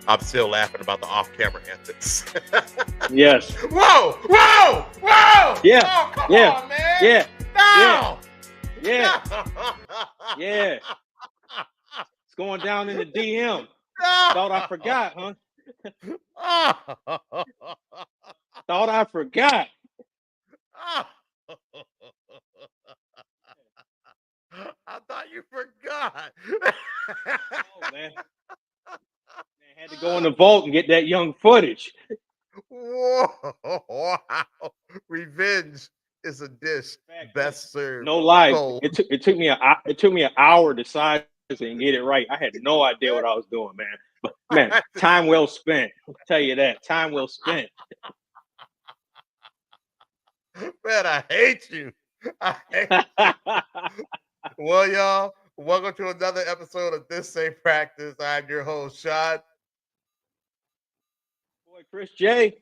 I'm still laughing about the off-camera antics. Yes. Whoa! Whoa! Whoa! Yeah. Oh, come Yeah. on, man! Yeah. Yeah. No! Yeah. No! Yeah. It's going down in the DM. Thought I forgot, huh? Thought I forgot. I thought you forgot. Oh, man. I had to go in the vault and get that young footage. Whoa! Wow! Revenge is a dish best served No lie, cold. it took me an hour to size it and get it right. I had no idea what I was doing, man. But man, time well spent. I'll tell you that. Time well spent. Man, I hate you. I hate you. Well, y'all, welcome to another episode of This Ain't Practice. I'm your host, Sean. Boy, Chris J.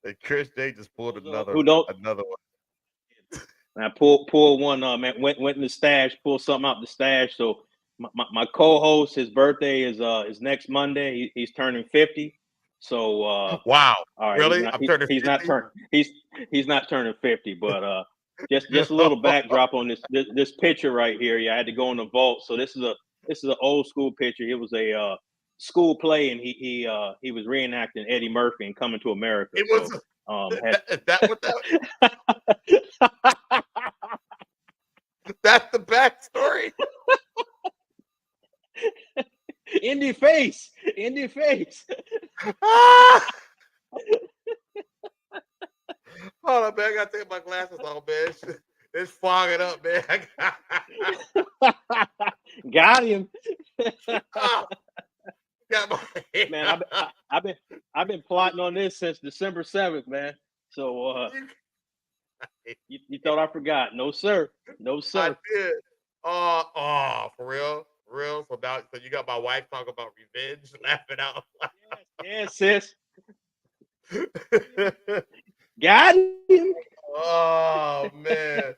And Chris J just pulled another Who don't? one. And I pulled one. Man, went in the stash, pulled something out the stash. So my co-host, his birthday is next Monday. He's turning 50. So Wow. all right, Really? I'm turning he's 50? not turning he's not turning 50, but just a little backdrop on this picture right here. Yeah, I had to go in the vault. So this is an old school picture. It was a school play, and he was reenacting Eddie Murphy and Coming to America. It was So is that what that that's the backstory? Indie face. Hold on, man. I gotta take my glasses off, man. It's fogging up, man. Got him. Got my Man, I've been plotting on this since December 7th, man. So you thought I forgot? No, sir. No, sir. I did. For real? For real? So now, so you got my wife talking about revenge, laughing out. Yes, sis. Got him. Oh man.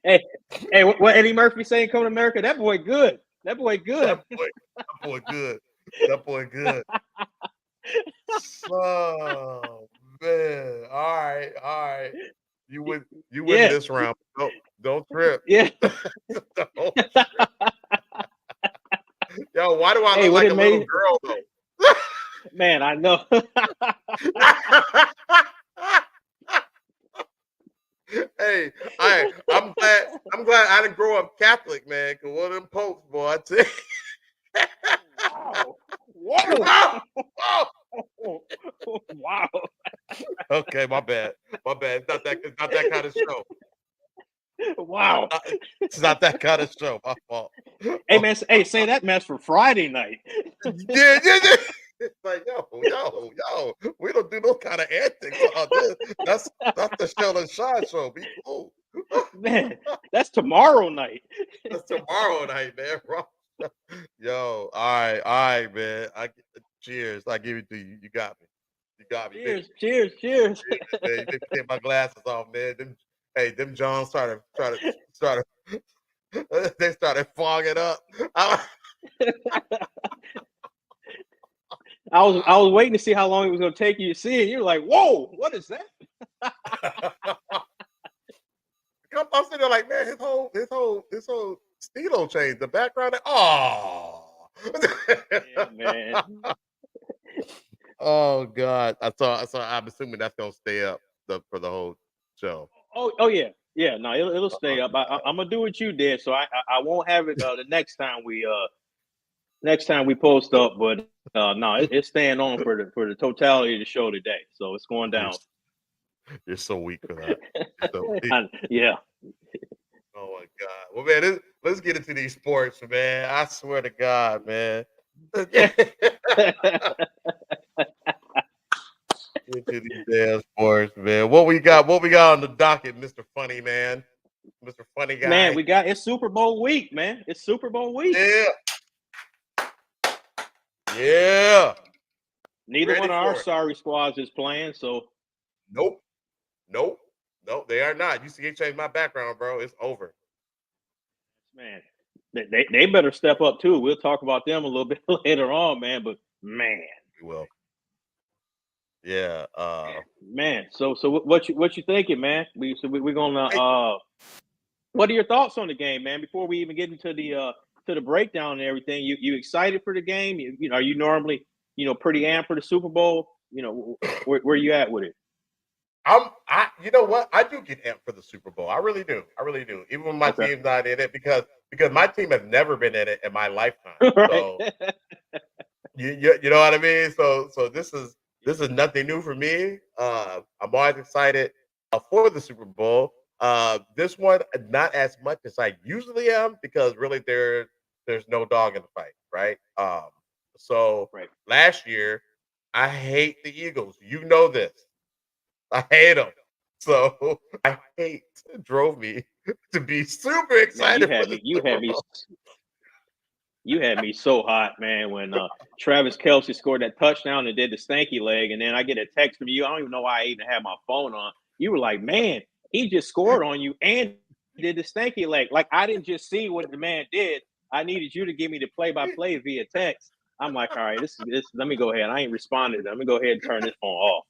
Hey, what Eddie Murphy saying? Coming to America? That boy good. That boy good. That boy good. That boy good. Oh man. All right. You win this round. Don't trip. Yeah. Don't trip. Yo, why do I look like a little girl though? Man, I know. Hey, I'm glad I didn't grow up Catholic, man. Cause one of them popes, boy, I tell you. Wow. Wow. Okay, my bad. It's not that kind of show. Wow. It's not that kind of show. My fault. Hey man, say that mess for Friday night. Yeah. It's like, yo, we don't do those kind of antics on this. That's the Sheldon Shaw show. Be cool. Man, that's tomorrow night. That's tomorrow night, man, bro. Yo, all right, man. Cheers. I give it to you. You got me. Cheers. Man, you didn't take my glasses off, man. Them Johns started they started fogging up. I was waiting to see how long it was going to take you to see it. You're like, whoa, what is that? I'm sitting there like, man, his whole Stilo change, the background. Oh, yeah, man. Oh God, I saw. I'm assuming that's gonna stay up for the whole show. Oh yeah. No, it'll stay up. I'm gonna do what you did, so I won't have it the next time we post up. But no, it's staying on for the totality of the show today. So it's going down. You're so weak for that. Yeah. Oh my God. Well, man, let's get into these sports, man. I swear to God, man. Into these damn sports, man. What we got on the docket, Mr. Funny Man? Mr. Funny Guy. Man, it's Super Bowl week, man. It's Super Bowl week. Yeah. Neither one of our sorry squads is playing, so Nope, they are not. UCA changed my background, bro. It's over. Man, They better step up too. We'll talk about them a little bit later on, man. But man, You will. Yeah. man. So what you thinking, man? We're gonna Hey, what are your thoughts on the game, man? Before we even get into the breakdown and everything, you excited for the game? You know, are you normally pretty amped for the Super Bowl? You know, where you at with it? you know what? I do get amped for the Super Bowl. I really do. I really do. Even when my Okay, team's not in it, because my team has never been in it in my lifetime. right. So you know what I mean? So this is nothing new for me. I'm always excited for the Super Bowl. This one not as much as I usually am because really there's no dog in the fight, right? So Right. last year I hate the Eagles. You know this. I hate them. So I hate drove me to be super Man, excited for the Super Bowl. you had me so hot, man, when Travis Kelsey scored that touchdown and did the stanky leg, and then I get a text from you. I don't even know why I even had my phone on. You were like, "Man, he just scored on you and did the stanky leg." Like I didn't just see what the man did. I needed you to give me the play-by-play via text. I'm like, all right, this. Let me go ahead. I ain't responded. Let me go ahead and turn this phone off.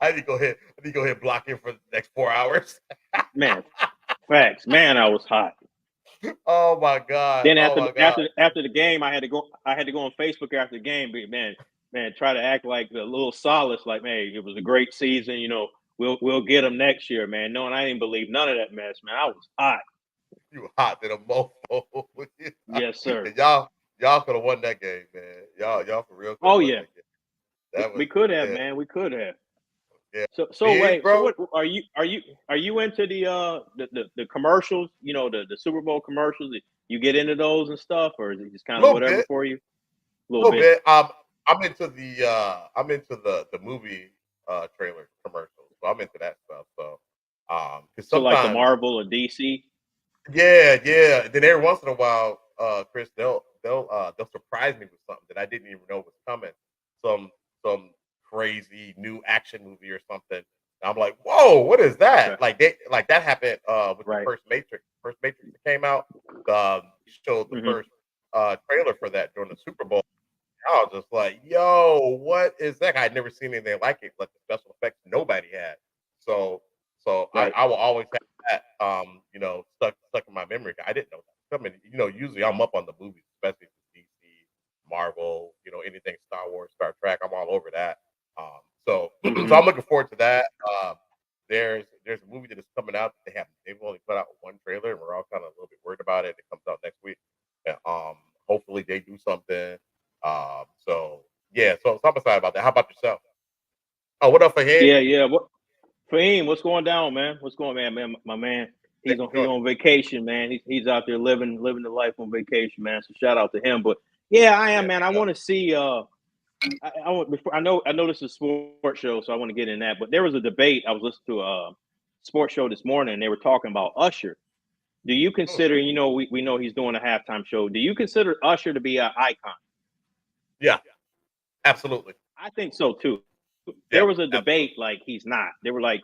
I need to go ahead. I need to go ahead and block him for the next 4 hours. Man, facts. Man, I was hot. Oh my god. Then Oh after my god. after the game, I had to go. I had to go on Facebook after the game. But man, try to act like a little solace. Like, man, it was a great season. You know, we'll get them next year, man. Knowing I didn't believe none of that mess, man. I was hot. You hot than a mofo. Yes, sir. And y'all could have won that game, man. Y'all for real could have Oh won yeah, that game. That was we could have, yeah, man. We could have. yeah. So Big wait. So bro. what are you into the commercials? You know, the Super Bowl commercials. You get into those and stuff, or is it just A kind of little whatever bit. for you? A A little little bit. bit. I'm into the movie trailer commercials. So I'm into that stuff. So because So like the sometimes Marvel or DC. yeah. Then every once in a while, Chris, they'll surprise me with something that I didn't even know was coming. Some some crazy new action movie or something. And I'm like, whoa, what is Okay. that? Like that happened with the Right. first Matrix. First Matrix that came out. Showed the Hmm. first trailer for that during the Super Bowl. I was just like, yo, what is that? I'd never seen anything like it. Like the special effects nobody had. So Right. I will always have that stuck in my memory. I didn't know that. I mean, usually I'm up on the movies, especially DC, Marvel, anything Star Wars, Star Trek. I'm all over that. So so Hmm. I'm looking forward to that. There's a movie that is coming out that they've only put out one trailer and we're all kind of a little bit worried about it. It comes out next week. And, hopefully they do something. So yeah, so I'm excited about that. How about yourself? Oh, what up for him? Yeah. Yeah. What Fahim, what's going down, man? What's going, man? My man, Hey, he's on vacation, man. He's out there living the life on vacation, man. So shout out to him. But yeah, I am, yeah, man. big I up. want to see. I want before I know this is a sports show, so I want to get in that. But there was a debate. I was listening to a sports show this morning, and they were talking about Usher. Do you Mm, consider? You know, we know he's doing a halftime show. Do you consider Usher to be an icon? yeah, absolutely. I think so too. Yeah, There was a absolutely. debate like he's not. They were like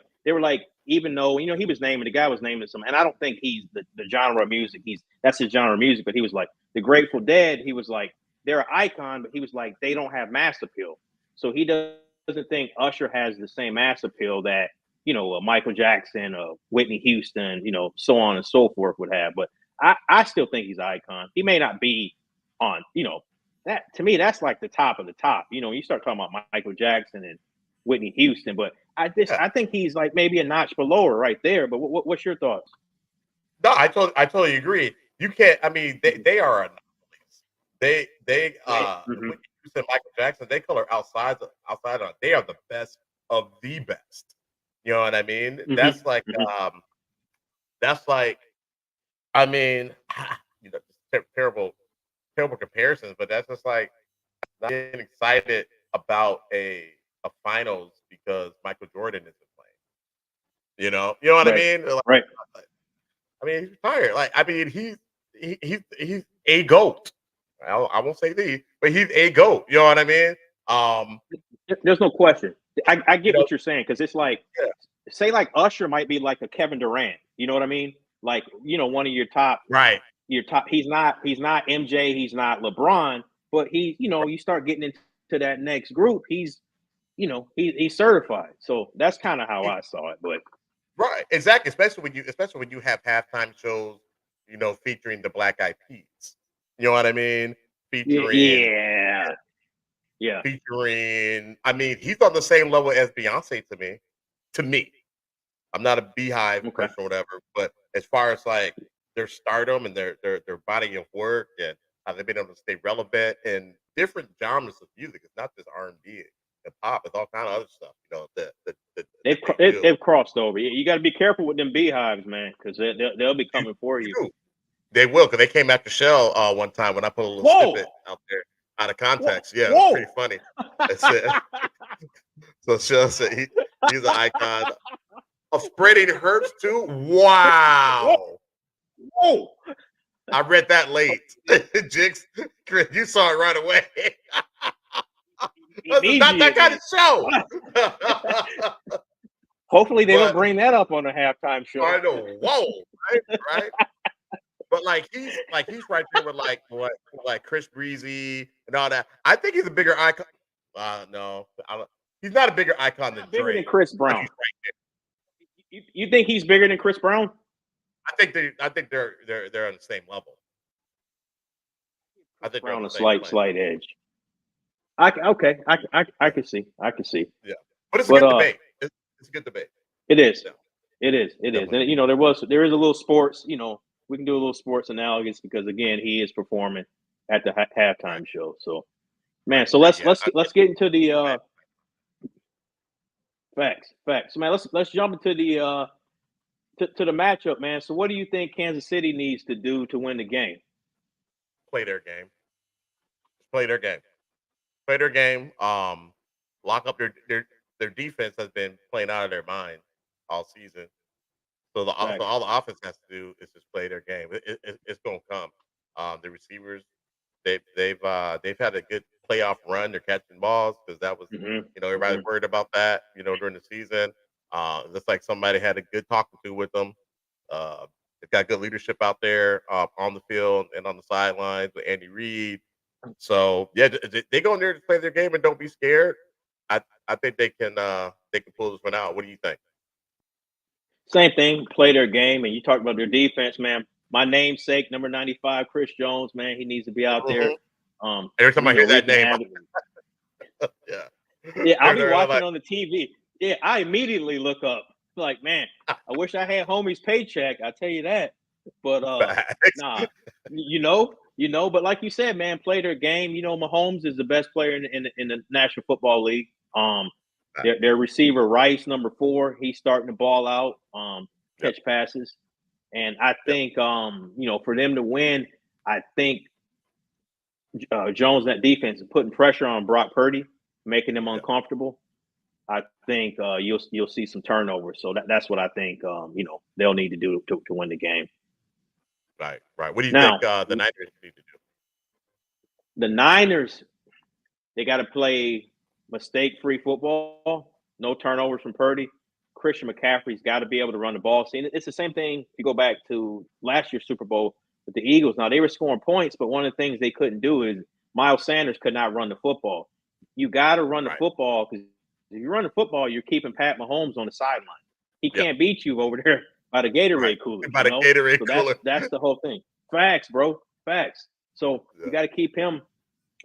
even though he was naming the guy was naming some, and I don't think he's the genre of music. That's his genre of music, but he was like the Grateful Dead. He was like they're an icon, but he was like they don't have mass appeal. So he doesn't think Usher has the same mass appeal that Michael Jackson, Whitney Houston, so on and so forth would have. But I still think he's an icon. He may not be on that to me, that's like the top of the top. You start talking about Michael Jackson and Whitney Houston, but Yeah. I think he's like maybe a notch below her right there. But what's your thoughts? No, I totally agree. You can't. I mean, Mhm. they are anomalies. They Right. Hmm. Whitney Houston, Michael Jackson, they color outside on. They are the best of the best. You know what I mean? Hmm. Hmm. Um that's like I mean, just terrible comparisons, but that's just like not getting excited about a finals because Michael Jordan isn't playing. You know what I Right. mean? Like, Right. I mean, he's retired. Like, I mean, he's a goat. I won't say the, but he's a goat. You know what I mean? Um, There's no question. I you get know, what you're saying because it's like yeah, say like Usher might be like a Kevin Durant. You know what I mean? Like one of your top right. your top. He's not MJ. He's not LeBron. But you start getting into that next group. He's he's certified. So that's kind of how I saw it. But Right, exactly. Especially when you have halftime shows, featuring the Black Eyed Peas. You know what I mean? Featuring yeah, yeah, I mean, he's on the same level as Beyonce to me. To me. I'm not a Beehive okay. person or whatever, but as far as like their stardom and their body of work and how they've been able to stay relevant in different genres of music. It's not just R&B and pop. It's all kind of other stuff. They've That they do. they've crossed over. You got to be careful with them beehives, man, because they'll be You, coming for you you. do. They will because they came after Shell one time when I put a little Whoa, snippet out there out of whoa, context. Yeah, it was whoa, pretty funny. It said, so Shell said he's an icon of spreading herbs too. whoa, Wow. whoa! I read that late. Jigs, Chris, you saw it right away. This is not that kind Immediately. of show. Hopefully, they don't But bring that up on a halftime show. I know, whoa, right? But he's right there with like Chris Breezy and all that. I think he's a bigger icon. No, he's not a bigger icon than Bigger than Drake. Chris But Brown. he's right there. You think he's bigger than Chris Brown? I think they're on the same level. I think they're on Brown the a same plane. slight edge. I can see. Yeah, but it's a But good debate. It's a good debate. it is. Yeah. It is. Definitely. And there is a little sports. We can do a little sports analogous because again, he is performing at the halftime Right. show. So, man, Right. so Right. let's get into the facts. So, man, let's jump into the to the matchup, man. So, what do you think Kansas City needs to do to win the game? Play their game. Play their game. Play their game. Lock up their defense has been playing out of their mind all season. So Facts. all the offense has to do is just play their game. It's going to come. The receivers they've had a good playoff run. They're catching balls because that was everybody's worried about that during the season. Looks like somebody had a good talking to with them. They've got good leadership out there on the field and on the sidelines with Andy Reid. So yeah, they go in there to play their game and don't be scared. I think they can pull this one out. What do you think? Same thing. Play their game, and you talked about their defense, man. My namesake, number 95, Chris Jones, man, he needs to be out there. Every time I hear that name, yeah, I'll be watching on the TV. Yeah, I immediately look up. Like, man, I wish I had homie's paycheck. I tell you that. But nah, But like you said, man, play their game. Mahomes is the best player in the National Football League. Their receiver Rice, number 4, he's starting to ball out, catch passes, and I think for them to win, I think Jones that defense is putting pressure on Brock Purdy, making them uncomfortable. I think you'll see some turnovers. So that's what I think they'll need to do to win the game. Right. What do you think the Niners need to do? The Niners, they got to play mistake-free football, no turnovers from Purdy. Christian McCaffrey's got to be able to run the ball. See, it's the same thing if you go back to last year's Super Bowl with the Eagles. Now, they were scoring points, but one of the things they couldn't do is Miles Sanders could not run the football. You got to run the football because if you run the football, you're keeping Pat Mahomes on the sideline. He can't beat you over there by the Gatorade cooler. By the Gatorade cooler. That's the whole thing. Facts, bro. Facts. So you got to keep him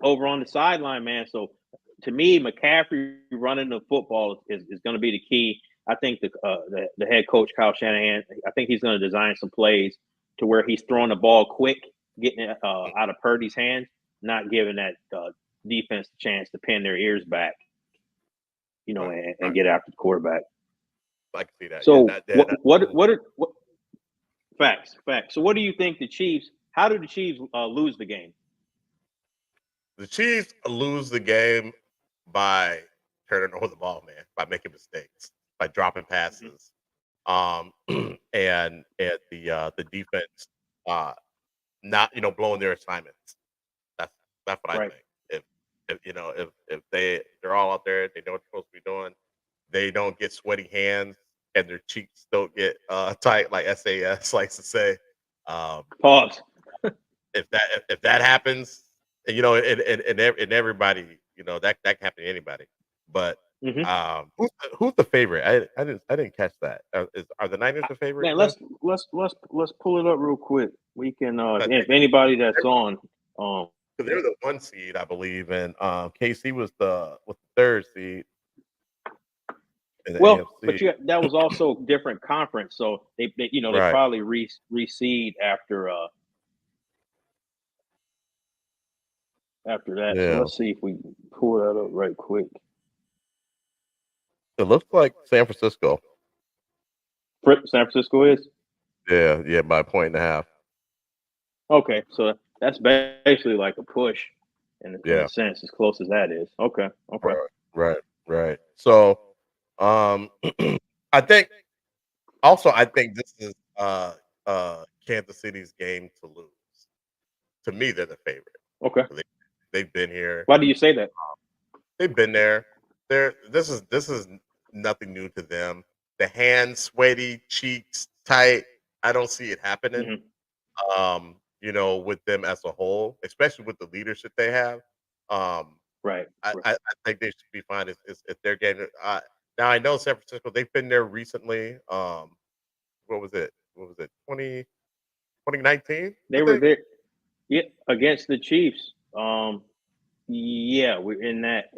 over on the sideline, man. So to me, McCaffrey running the football is going to be the key. I think the head coach Kyle Shanahan, I think he's going to design some plays to where he's throwing the ball quick, getting it out of Purdy's hands, not giving that defense a chance to pin their ears back, and get after the quarterback. I can see that. So what facts. So what do you think the Chiefs? How do the Chiefs lose the game? The Chiefs lose the game by turning over the ball, man, by making mistakes, by dropping passes, and the defense not blowing their assignments. That's what I think. If they're all out there, they know what they're supposed to be doing. They don't get sweaty hands and their cheeks don't get tight like SAS likes to say. Pause. if that happens, and and everybody, that can happen to anybody. But Mhm. who's the favorite? I didn't catch that. Are the Niners the favorite? Man, Then? let's pull it up real quick. We can I if think anybody that's on, um, they're the 1 seed, I believe, and KC was the 3rd seed in the well, AFC. but that was also different conference, so they Right. probably reseed after that. So Yeah. let's see if we can pull that up right quick. It looks like San Francisco. San Francisco is Yeah, yeah, by a point and a half. okay, so that's basically like a push in a Yeah. sense, as close as that is. Okay, okay. Right. Right. Right. So, um, I think this is Kansas City's game to lose. To me, they're the favorite. Okay. They they've been here. Why do you say that? They've been there. This is nothing new to them. The hands sweaty, cheeks tight. I don't see it happening. Mhm. With them as a whole, especially with the leadership they have. Um, Right. I think they should be fine if they're getting. Now I know San Francisco. They've been there recently. What was it? What was it? 2019, I They were think. there, yeah, against the Chiefs. Yeah, we're in that.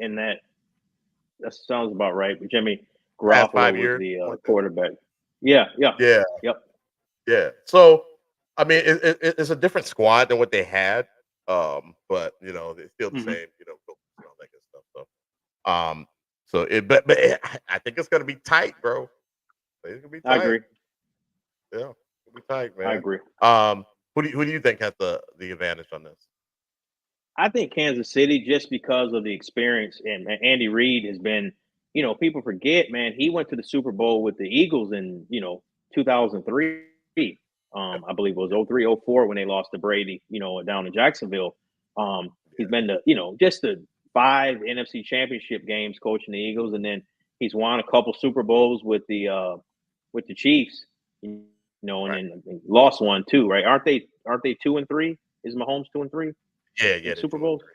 That sounds about right. But Jimmy Past Garoppolo five was years. the something like that. quarterback. Yeah, yeah, Yeah, yep. yeah. So I mean, it's a different squad than what they had. But it's still the Hmm. same. Coaches and all that good stuff. I think it's gonna be tight, bro. It's gonna be I tight. agree. Yeah, it's gonna be tight, I man. agree. Who do you think has the advantage on this? I think Kansas City, just because of the experience, and Andy Reid has been, people forget, man, he went to the Super Bowl with the Eagles in, 2003. Yeah, I believe it was yeah, 03, 04 when they lost to Brady, down in Jacksonville. He's yeah. been just the 5 NFC championship games coaching the Eagles. And then he's won a couple Super Bowls with the Chiefs, and Right. then lost one too, right? Aren't they 2-3? Is Mahomes 2-3? Yeah, In yeah. They're Super two and Bowls? three.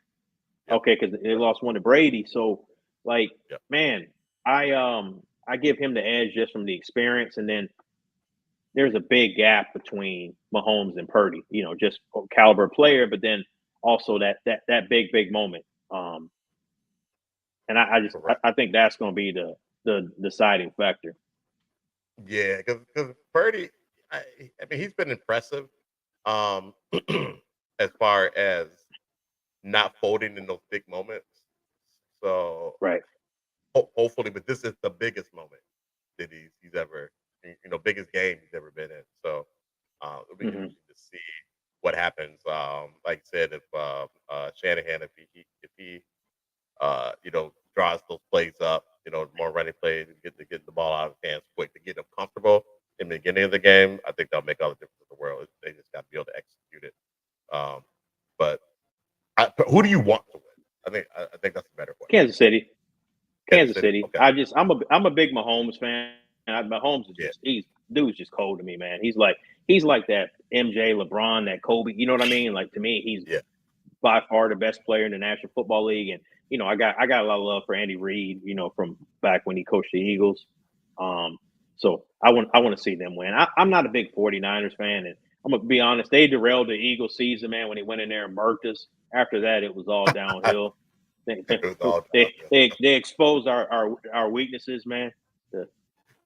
Yep. Okay, because they Yep. lost one to Brady. So, like, Yep. man, I give him the edge just from the experience, and then there's a big gap between Mahomes and Purdy. Just caliber player, but then also that big moment. And I just Correct. I think that's going to be the deciding factor. Yeah, because Purdy, I, I mean, he's been impressive. Um, as far as not folding in those big moments. So Right. hopefully, but this is the biggest moment that he's ever, biggest game he's ever been in. So it'll be Hmm. interesting to see what happens. Like I said, if Shanahan, if he draws those plays up, more running plays, and get the ball out of his hands quick to get them comfortable in the beginning of the game, I think that'll make all the difference in the world. They just got to be able to execute it. But who do you want to win? I think that's a better question. Kansas City. Kansas Kansas City. City. Okay. I'm a big Mahomes fan. Mahomes is Yeah. dude's just cold to me, man. He's like that MJ, LeBron, that Kobe. You know what I mean? Like, to me, he's Yeah. by far the best player in the National Football League. And I got a lot of love for Andy Reid. From back when he coached the Eagles. So I want to see them win. I'm not a big 49ers fan, and I'm gonna be honest. They derailed the Eagles season, man, when they went in there and murked us. After that, it was all downhill. They It was all they downhill. they exposed our weaknesses, man. The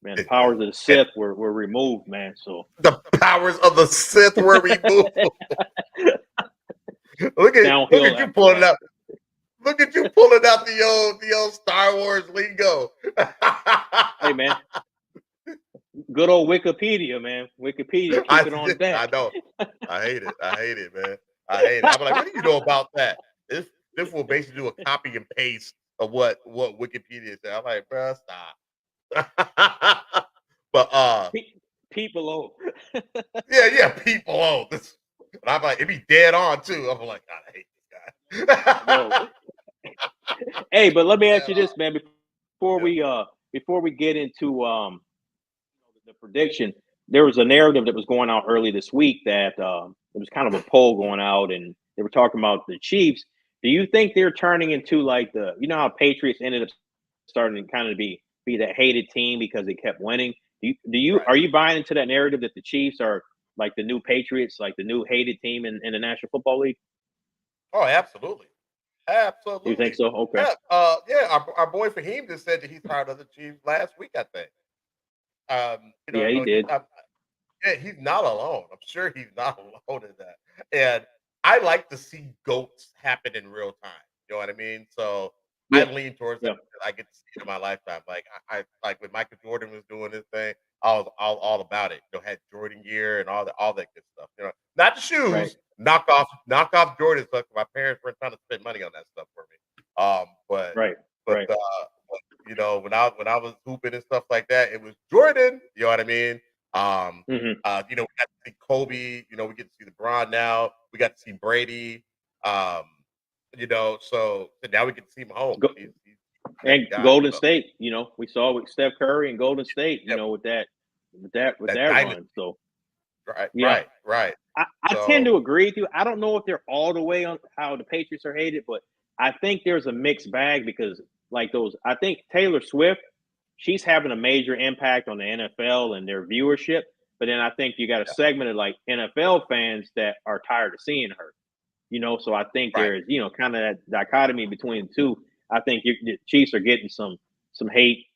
Yeah. powers of the And Sith were removed, man. So the powers of the Sith were removed. look downhill at you after pulling it that. out. Look at you pulling out the old Star Wars lingo. Hey, man, good old Wikipedia, man. Wikipedia, keep it on I deck. know. I hate it. I hate it, man. I hate it. I'm like, what do you know about that? This will basically do a copy and paste of what Wikipedia said. I'm like, bro, stop. But Pete below. yeah, people own this. And I'm like, it be dead on too. I'm like, God, I hate this Bro. guy. Hey, but let me ask Dead you on. this, man. Before Yeah. we get into the prediction, there was a narrative that was going out early this week that it was kind of a poll going out, and they were talking about the Chiefs. Do you think they're turning into like how Patriots ended up starting to kind of be that hated team because they kept winning? Right. Are you buying into that narrative that the Chiefs are like the new Patriots, like the new hated team in the National Football League? Oh, absolutely. You think Absolutely. so? Okay. Yeah. Yeah. Our boy Fahim just said that he's tired of the Chiefs last week, I think. Yeah, he did. Yeah, he's not alone. I'm sure he's not alone in that. And I like to see goats happen in real time. You know what I mean? So I Yeah. lean towards that. Yeah. I get to see it in my lifetime. Like I like when Michael Jordan was doing his thing, I was all about it. Had Jordan gear and all that good stuff. Not the Right. shoes, knock off Jordan stuff. My parents weren't trying to spend money on that stuff for me. But Right. but Right. when I was hooping and stuff like that, it was Jordan. You know what I mean? Um, Hmm. we got to see Kobe. We get to see LeBron now. We got to see Brady. Um, so now we get to see Mahomes. Go, He's the and next guy. Golden So State, we saw with Steph Curry and Golden State, yeah, with that that dynasty. run. So Right, yeah, right, right. I tend So to agree with you. I don't know if they're all the way on how the Patriots are hated, but I think there's a mixed bag because I think Taylor Swift, she's having a major impact on the NFL and their viewership. But then I think you got a yeah, segment of like NFL fans that are tired of seeing her. So I think right, there's kind of that dichotomy between the two. I think the Chiefs are getting some hate,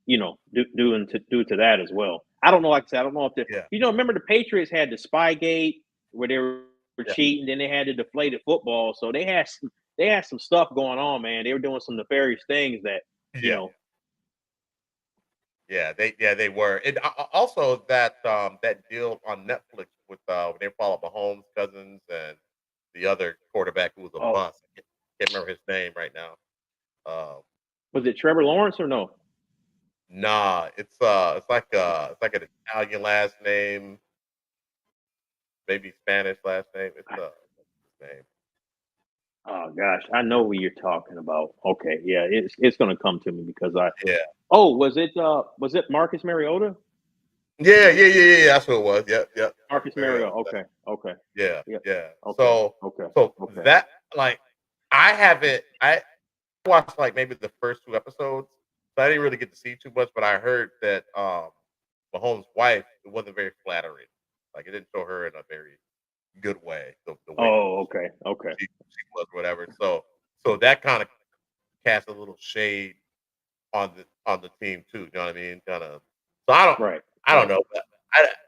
due to that as well. I don't know. Like I said, I don't know if yeah, remember the Patriots had the Spygate where they were yeah, cheating, then they had the deflated football, so they had some stuff going on, man. They were doing some nefarious things that you yeah, know. they were, and also that deal on Netflix with when they followed Mahomes' cousins and the other quarterback who was a Oh, bust. I can't remember his name right now. Um, was it Trevor Lawrence or no? Nah, it's like an Italian last name, maybe Spanish last name. What's his name? Oh gosh, I know what you're talking about. Okay, yeah, it's gonna come to me because I. Yeah, Oh, was it Marcus Mariota? yeah. That's what it was. Yep, yep. Marcus Marcus Mariota. Mariota. Okay, okay, Yeah, yep, yeah. okay, So, okay, so okay. that like I haven't. I watched like maybe the first two episodes, so I didn't really get to see too much. But I heard that Mahomes' wife, it wasn't very flattering. Like it didn't show her in a very good way. The way Oh, okay, okay. she was, whatever. So that kind of cast a little shade on the team too. You know what I mean? Kind of. So Right, I don't right. know.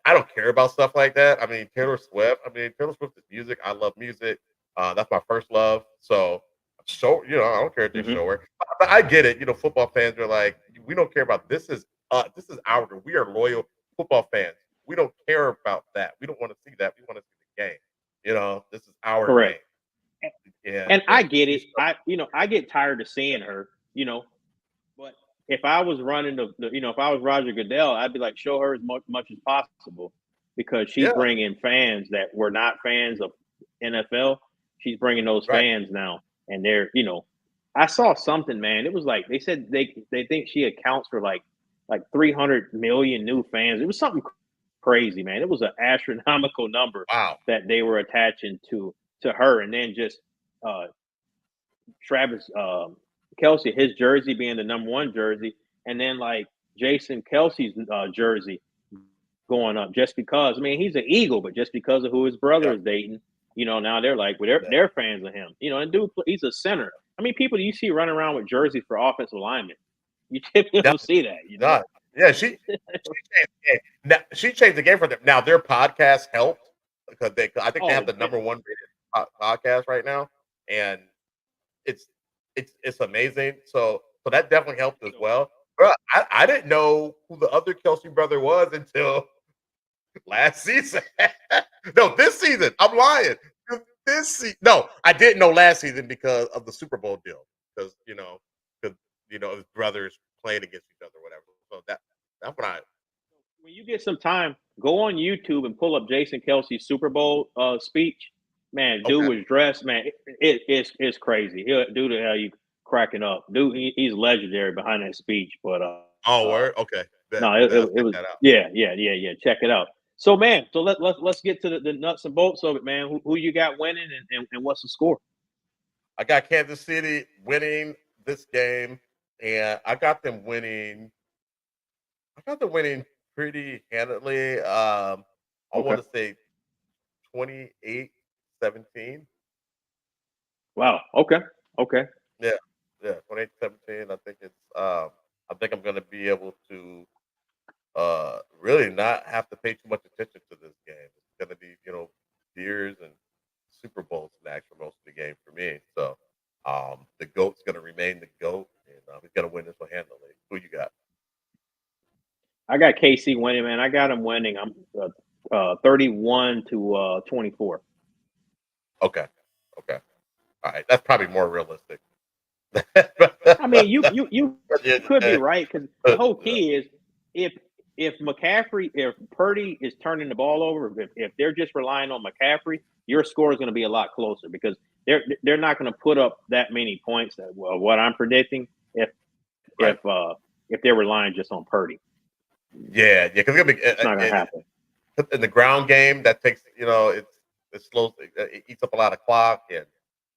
I don't care about stuff like that. I mean Taylor Swift. Taylor Swift is music. I love music. That's my first love. So I don't care if they Hmm. show her. But I get it. Football fans are like, we don't care about this is our we are loyal football fans. We don't care about that. We don't want to see that. We want to see the game. This is our game. Correct. Yeah, And I and get she it. I get tired of seeing her. But if I was running if I was Roger Goodell, I'd be like, show her as much as possible because she's yeah, bringing fans that were not fans of NFL. She's bringing those right. fans now, and I saw something, man. It was like they said they think she accounts for like 300 million new fans. It was something crazy, man. It was an astronomical number Wow. that they were attaching to her, and then just uh, Travis Kelsey, his jersey being the number one jersey, and then like Jason Kelsey's jersey going up just because. I mean, he's an Eagle, but just because of who his brother Yeah, is dating, now they're like, well, yeah. they're fans of him. And dude, he's a center. I mean, people you see running around with jerseys for offensive linemen, you typically No, don't see that. no. Yeah, she changed the game. Now, she changed the game for them. Now their podcast helped because I think they have Oh the man, number one rated podcast right now, and it's it's amazing. So that definitely helped as well. Bro, I didn't know who the other Kelsey brother was until last season. No, this season. I'm lying. This season. No, I didn't know last season because of the Super Bowl deal. Because his brothers playing against each other, or whatever. So that's when I. when you get some time, go on YouTube and pull up Jason Kelsey's Super Bowl speech. Man, dude Okay. was dressed. Man, it's crazy. Dude, how you cracking up? Dude, he's legendary behind that speech. But Oh, word. Okay. No, I'll it check was that out. yeah. Check it out. So man, so let's get to the nuts and bolts of it, man. Who you got winning and what's the score? I got Kansas City winning this game, and I got them winning. I got them winning pretty handily. I Okay. want to say 28-17. Wow. Okay. Okay. Yeah, yeah, 28-17. I think I'm gonna be able to really not have to pay too much attention to this game. It's gonna be, beers and Super Bowls snacks for most of the game for me. So the GOAT's gonna remain the GOAT, and he's gonna win this one handily. Who you got? I got KC winning, man. I got them winning. I'm 31 to 24. Okay. Okay. All right. That's probably more realistic. I mean, you Yeah, could be right because the whole key is if if Purdy is turning the ball over, if they're just relying on McCaffrey, your score is going to be a lot closer because they're not going to put up that many points. What I'm predicting if right. if they're relying just on Purdy, Yeah, because it's gonna be it's not going to happen. in the ground game. That takes, it slows, it eats up a lot of clock, and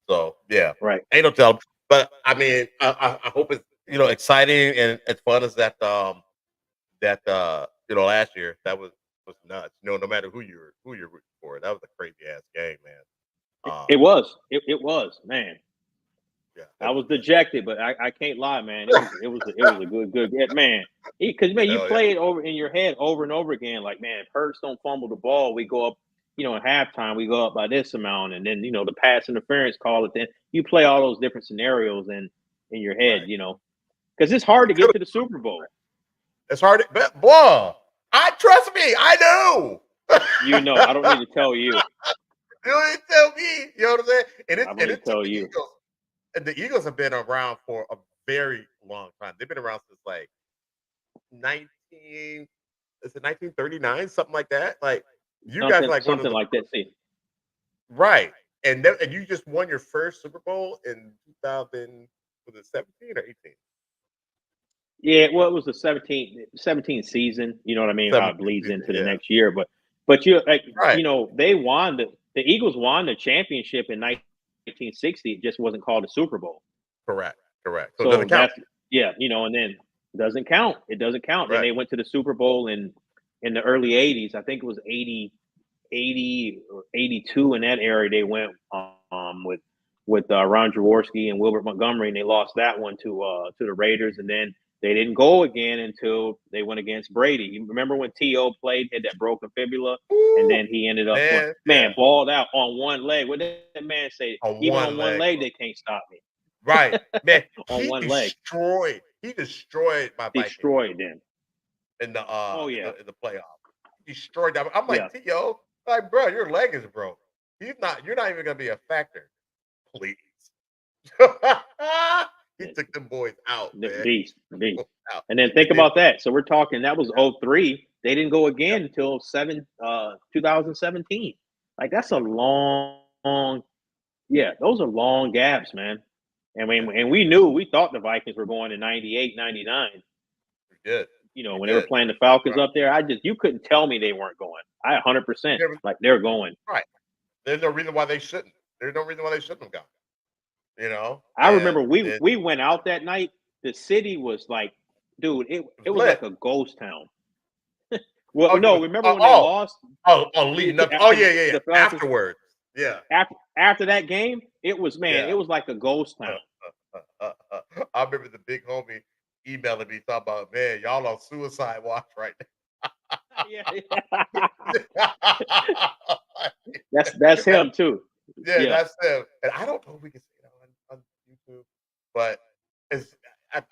so yeah, Right. ain't no tell. But I mean, I hope it's exciting and as fun as that last year that was nuts. No matter who you're rooting for, that was a crazy ass game, man. It was. It was, man. Yeah, I that was was nuts. dejected, but I can't lie, man. It was a good get, man. Because man, you Hell yeah, play it over in your head over and over again. Like man, if Hurts don't fumble the ball, we go up. At halftime we go up by this amount, and then the pass interference call it. Then you play all those different scenarios in your head, right. because it's hard You to could get have. to the Super Bowl. It's hard, but boy, I trust me. I know. I don't need to tell you. You don't need to tell me. You know what I'm saying? And I it don't and need to it took tell the you. Eagles. And the Eagles have been around for a very long time. They've been around since like 19. Is it 1939? Something like that. Like you guys are like one of Something the like that. See, right. And you just won your first Super Bowl in 2000. Was it 17 or 18? yeah, well, it was the 17 season. You know what I mean? How it 17 bleeds season. into the Yeah. next year, but you like Right. they won the Eagles won the championship in 1960. It just wasn't called a Super Bowl. Correct. Correct. So it doesn't So count. that's yeah, and then it doesn't count. It doesn't count. Then Right. they went to the Super Bowl in the early 80s. I think it was 80 or 82 in that area. They went with Ron Jaworski and Wilbert Montgomery, and they lost that one to the Raiders. And then they didn't go again until they went against Brady. You remember when T.O. played, had that broken fibula, and Woo, then he ended up man. man Yeah. balled out on one leg. What did that man say? On Even one on one leg, leg, bro. they can't stop me. Right. Man, On he one leg, destroyed. He destroyed my Vikings destroyed them. in the Oh in yeah, the in the playoff. He destroyed them. I'm yeah. like, T.O., like, bro, your leg is broke. You're not even gonna be a factor. Please. He took them boys out, man. Beast. Out. And then think And then about that. So we're talking that was yeah, 03. They didn't go yeah, again until 2017. Like that's a yeah, long, yeah, those are long gaps, man. yeah. And we thought the Vikings were going in 98, 99. We did. We When they were did. playing the Falcons Right. up there, you couldn't tell me they weren't going. I 100% There was- like they're going. right. There's no reason why they shouldn't. There's no reason why they shouldn't have gone. I remember And we then we went out that night. The city was like, dude, it it was was lit. like a ghost town. Well, Oh, you no, was remember when they lost leading to, up. Oh to yeah, yeah, yeah. the Falcons? Afterwards. Yeah. After that game, it was man, it Yeah. was like a ghost town. I remember the big homie emailing me talking about, man, y'all on suicide watch right Yeah, now. that's him too. Yeah, Yeah, that's them. And I don't know if we can say that on YouTube, but it's,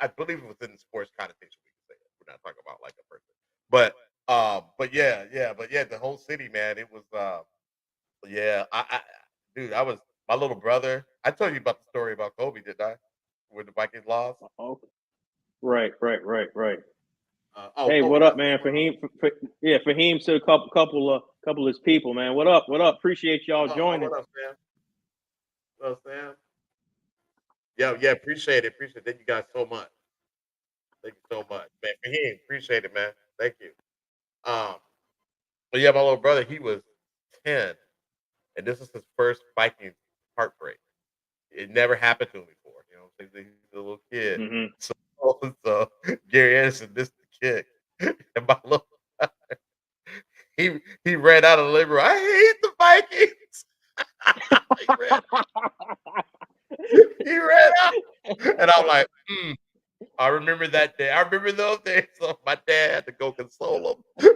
I believe it was in the sports connotation we can say it. We're not talking about like a person. But yeah, the whole city, man, it was yeah, dude, I was my little brother. I told you about the story about Kobe, didn't I? When the Vikings lost. oh, right. Oh, Hey, Kobe what up, doesn't man? remember. Yeah, Fahim to a couple of his people, man. What up? What up? Appreciate y'all joining. What up, Sam? What up, Sam? Yeah, appreciate it. Thank you guys so much. Thank you so much, man. Fahim, appreciate it, man. Thank you. Um, but yeah, my little brother, he was 10, and this is his first Vikings heartbreak. It never happened to him before. You know, he's a little kid. Hmm. So Gary Anderson missed the kick, and my little he ran out of the living room. I hate the Vikings. he ran, he ran out, and I'm like, I remember that day. I remember those days. So my dad had to go console them.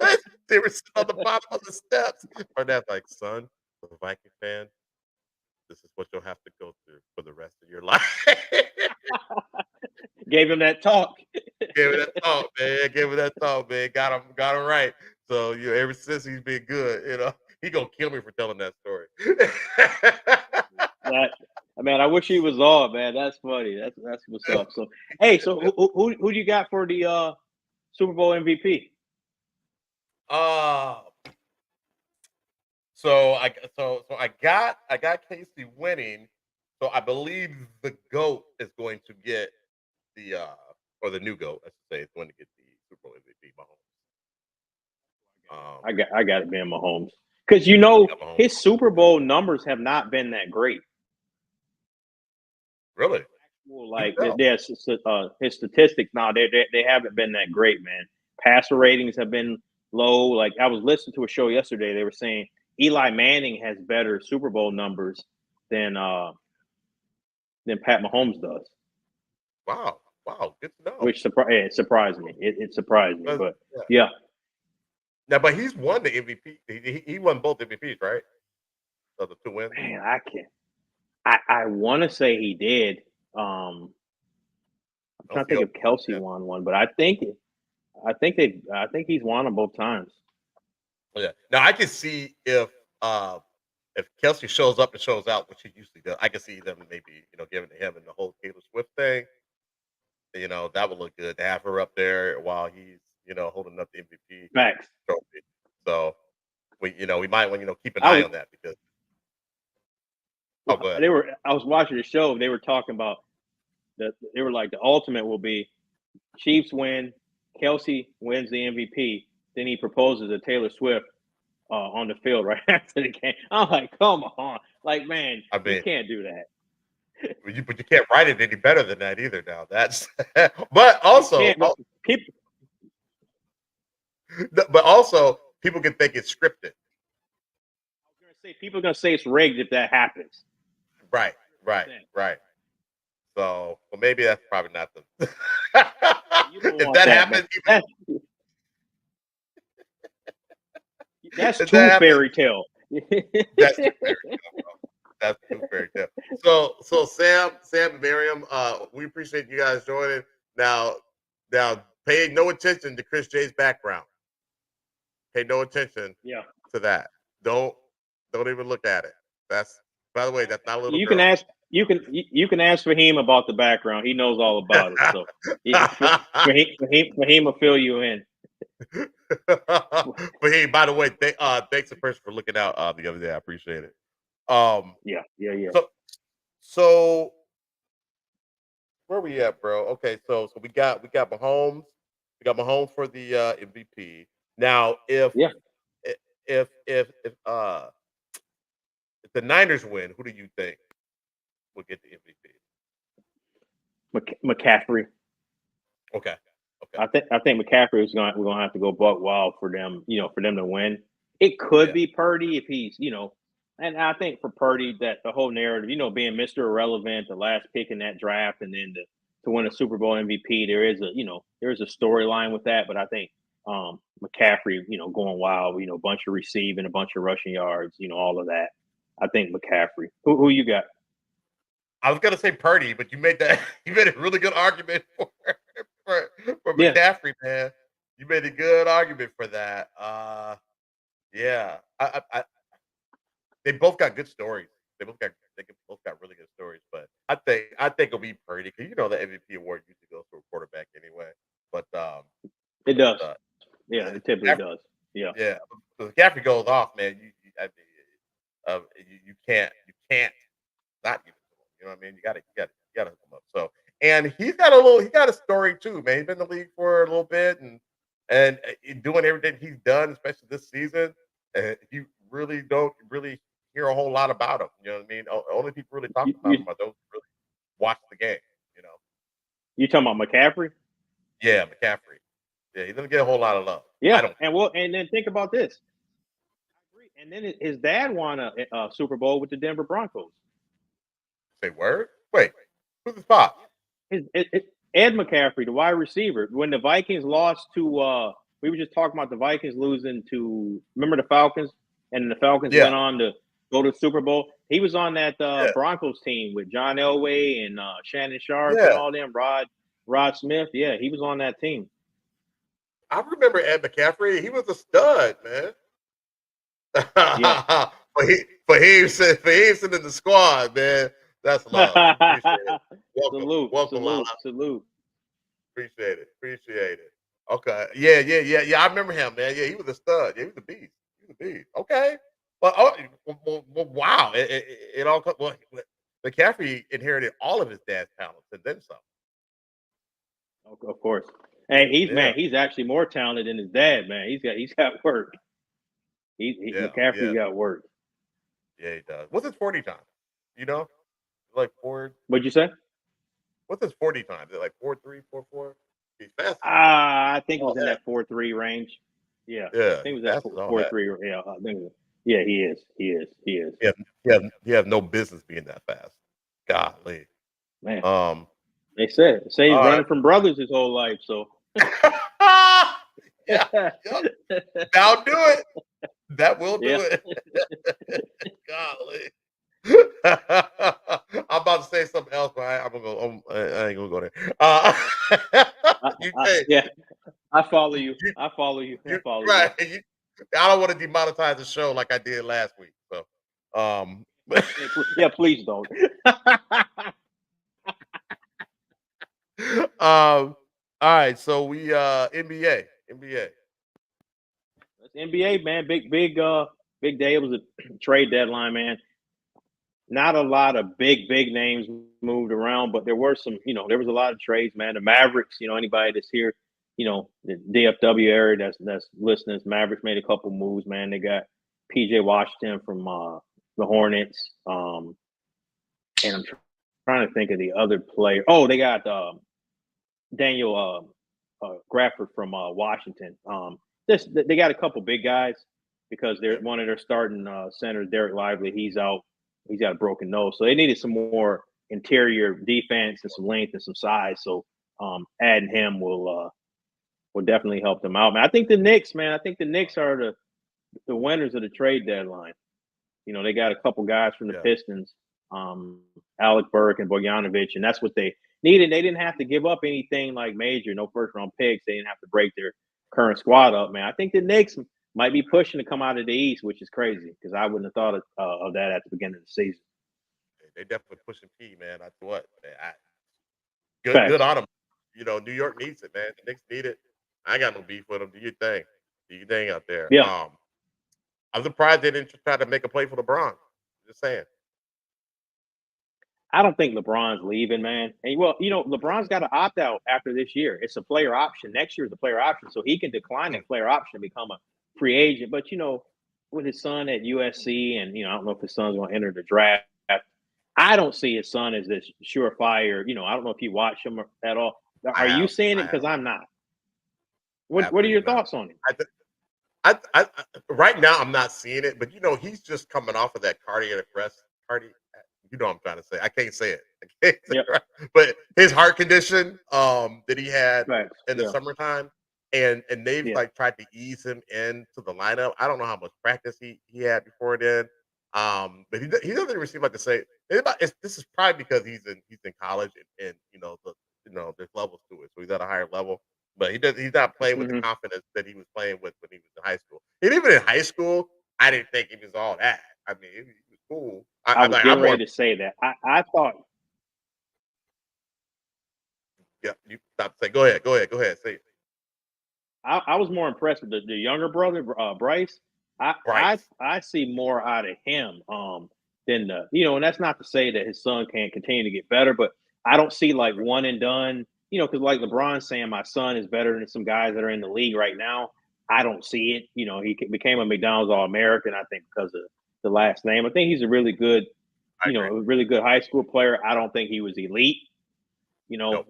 They were sitting on the bottom of the steps. My dad's like, son, as a Viking fan, this is what you'll have to go through for the rest of your life. Gave him that talk. Give it that thought, man. Give it that thought, man. Got him right. So ever since he's been good, he gonna kill me for telling that story. That, man, I wish he was on, man. That's funny. That's what's up. So, hey, so who do you got for the Super Bowl MVP? uh so I got Casey winning. So I believe the GOAT is going to get the or the new GOAT, I should say, is going to get the Super Bowl MVP, Mahomes. I got it, man, Mahomes, because you know Yeah, Mahomes. his Super Bowl numbers have not been that great. Really? Well, like No. his statistics now, they haven't been that great, man. Passer ratings have been low. Like I was listening to a show yesterday, they were saying Eli Manning has better Super Bowl numbers than Pat Mahomes does, Wow. Wow. Good to know. which it surprised me. It surprised me, but Yeah. yeah. Now, but he's won the MVP. He won both MVPs, right? So the 2 wins. Man, I can't. I want to say he did. I'm trying to think if Kelsey won one, but I think he's won them both times. Yeah. Now I can see if Kelsey shows up and shows out, which he usually does. I can see them maybe giving to him and the whole Taylor Swift thing. That would look good to have her up there while he's holding up the MVP Facts. trophy. So we might want keep an eye on that because. Oh, go ahead. I was watching the show. They were talking about that. They were like, the ultimate will be Chiefs win, Kelsey wins the MVP, then he proposes to Taylor Swift on the field right after the game. I'm like, come on, like, man, you can't do that. But you can't write it any better than that either. Now that's, but also, people can think it's scripted. I was gonna say people are gonna say it's rigged if that happens. Right. So, well, maybe that's probably not the. If that happens, that's too fairy tale. That's too fairy tale. That's too fairy tale. So Sam and Miriam, we appreciate you guys joining. Now, pay no attention to Chris J's background. Pay no attention to that. Don't even look at it. That's, by the way, that's not a little. You can ask Fahim about the background. He knows all about it. So Fahim will fill you in. Fahim, by the way, thanks a person for looking out the other day. I appreciate it. Yeah. So where we at, bro? Okay, so we got Mahomes. We got Mahomes for the MVP. Now, if the Niners win, who do you think will get the MVP? McCaffrey. Okay. I think McCaffrey we're gonna have to go buck wild for them, for them to win. It could be Purdy if he's, and I think for Purdy that the whole narrative, being Mr. Irrelevant, the last pick in that draft, and then to win a Super Bowl MVP, there is a storyline with that. But I think McCaffrey, going wild, a bunch of receiving, a bunch of rushing yards, all of that. I think McCaffrey. Who you got? I was gonna say Purdy, but you made a really good argument for McCaffrey, man. You made a good argument for that. Yeah. They both got good stories. They both got really good stories. But I think it'll be Purdy because the MVP award usually goes to a quarterback anyway. But it does. It typically does. Yeah. So McCaffrey goes off, man. You can't not give it to him. You know what I mean? You got to hook him up. So And he got a story too, man. He's been in the league for a little bit and doing everything he's done, especially this season. And you really don't really hear a whole lot about him. You know what I mean? Only people really talk You, about you him are those who really watch the game. You know? you talking about McCaffrey? Yeah, McCaffrey. Yeah, he doesn't get a whole lot of love. I Yeah, don't. and then think about this. And then his dad won a Super Bowl with the Denver Broncos. Say word. Wait, who's his pop? Ed McCaffrey, the wide receiver, when the Vikings lost to, we were just talking about the Vikings losing to, remember the Falcons, and the Falcons Yeah, went on to go to the Super Bowl. He was on that yeah, Broncos team with John Elway and Shannon Sharp and yeah. all them. Rod Smith, yeah, he was on that team. I remember Ed McCaffrey. He was a stud, man. Yeah. For he sitting in the squad, man. That's love. Appreciate it. Welcome, Lala. Salute. Appreciate it. Okay. Yeah. I remember him, man. Yeah, he was a stud. Yeah, he was a beast. He was a beast. Okay. Wow. It all well, McCaffrey inherited all of his dad's talents and then some. Of course. And Yeah, he's actually more talented than his dad, man. He's got work. McCaffrey's yeah. got work. Yeah, he does. What's his 40 time? You know? Like four. What'd you say? What's his 40 time? Is it like 4.3, 4.4? He's fast as I think it all was in that. that 4.3 range. Yeah, I Yeah, think he's it was that fast as all four that. three. Yeah, I think. Yeah, he is. He is. He have no business being that fast. Golly. Man, Um, they say he's all right. running from brothers his whole life. So Yeah, yep. That'll do it. That will do yeah, it. Golly. I'm about to say something else, but I'm gonna go. I ain't gonna go there. Hey, yeah. I follow you. you, I follow you. I you, follow you. right? I don't want to demonetize the show like I did last week. So, Yeah, please don't. All right. So we NBA. That's NBA, man. Big day. It was a trade deadline, man. Not a lot of big names moved around, but there were some, there was a lot of trades, man. The Mavericks, anybody that's here, the DFW area that's listening, Mavericks made a couple moves, man. They got PJ Washington from the Hornets. And I'm trying to think of the other player. Oh, they got Daniel Grafford from Washington. They got a couple big guys because they're one of their starting centers, Derek Lively. He's out. He's got a broken nose, so they needed some more interior defense and some length and some size. So adding him will definitely help them out. Man, I think the Knicks, man. I think the Knicks are the winners of the trade deadline. They got a couple guys from the Yeah. Pistons, Alec Burke and Bogdanovich, and that's what they needed. They didn't have to give up anything like major, no first round picks. They didn't have to break their current squad up, man. I think the Knicks might be pushing to come out of the East, which is crazy because I wouldn't have thought of that at the beginning of the season. They definitely pushing P, man. That's what. Good Facts. on them. New York needs it, man. The Knicks need it. I ain't got no beef with them. Do your thing. Do your thing out there. Yeah. I'm surprised they didn't try to make a play for LeBron. Just saying. I don't think LeBron's leaving, man. And LeBron's got to opt out after this year. It's a player option. Next year is a player option, so he can decline that player option and become a free agent. But with his son at USC, and I don't know if his son's going to enter the draft. I don't see his son as this surefire. I don't know if you watch him at all. Are you seeing it? Because I'm not. What are your thoughts on it? I right now I'm not seeing it, but he's just coming off of that cardiac arrest. You know what I'm trying to say. I can't say it. Yep. Right. But his heart condition that he had Facts. in the summertime, and they've like tried to ease him into the lineup. I don't know how much practice he had before then. But he doesn't even seem like to say this is probably because he's in college and there's levels to it, so he's at a higher level. But he's not playing with the confidence that he was playing with when he was in high school. And even in high school, I didn't think he was all that. I mean, he was cool. I was getting ready to say that. I thought. Yeah, you stop saying. Go ahead. Say it. I was more impressed with the younger brother, Bryce. Bryce. I see more out of him than and that's not to say that his son can't continue to get better, but I don't see like one and done. Because like LeBron's saying, my son is better than some guys that are in the league right now. I don't see it. He became a McDonald's All-American, I think, because of the last name. I think he's a really good, I agree. a really good high school player. I don't think he was elite. Nope.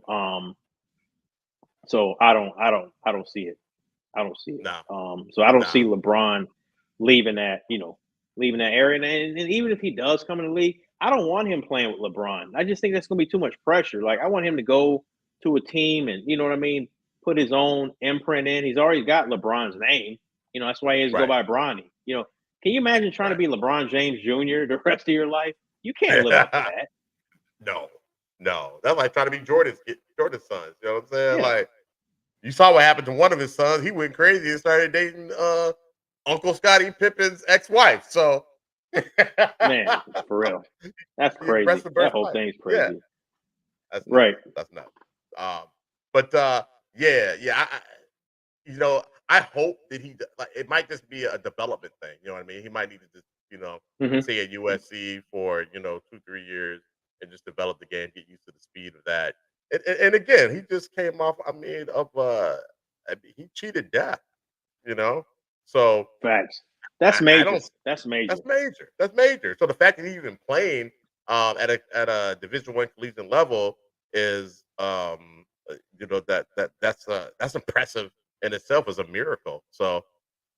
So I don't see it. I don't see it. Nah. So I don't see LeBron leaving that area. And even if he does come in the league, I don't want him playing with LeBron. I just think that's going to be too much pressure. Like, I want him to go to a team and, you know what I mean, put his own imprint in. He's already got LeBron's name. That's why he has to go by Bronny. Can you imagine trying to be LeBron James Jr. the rest of your life? You can't live up to that. No. That's like trying to be Jordan's sons. You know what I'm saying? Yeah. Like, you saw what happened to one of his sons. He went crazy and started dating Uncle Scottie Pippen's ex-wife. So, man, for real, that's crazy. That whole thing's crazy. Yeah. That's nuts. Right. That's nuts. I hope that it might just be a development thing. You know what I mean? He might need to just, stay at USC for 2-3 years and just develop the game, get used to the speed of that. And again, he just came off. He cheated death. So facts. That's major. That's major. That's major. So the fact that he's even playing at a Division I collegiate level is that's impressive in itself, as a miracle. So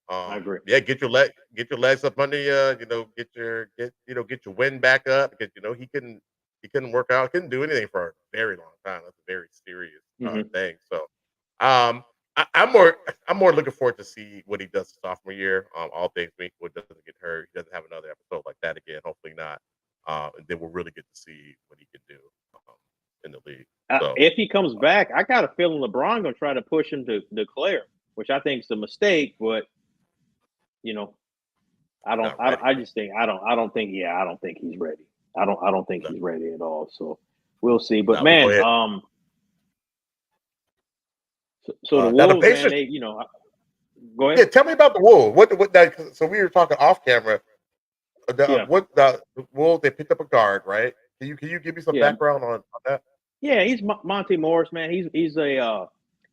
I agree. Yeah, get your legs up under you. Get your wind back up, because he couldn't work out, couldn't do anything for a very long time. That's a very serious thing. So I'm more looking forward to see what he does his sophomore year. All things being equal, doesn't get hurt, he doesn't have another episode like that again. Hopefully not. And then we'll really get to see what he can do in the league. So, if he comes back, I got a feeling LeBron gonna try to push him to declare, which I think is a mistake. But I don't think he's ready. I don't think he's ready at all. So we'll see. But so the Wolves, Pacers, man, go ahead. Yeah, tell me about the Wolves. So we were talking off camera. The Wolves, they picked up a guard, right? Can you give me some background on that? Yeah, he's Monte Morris, man. He's a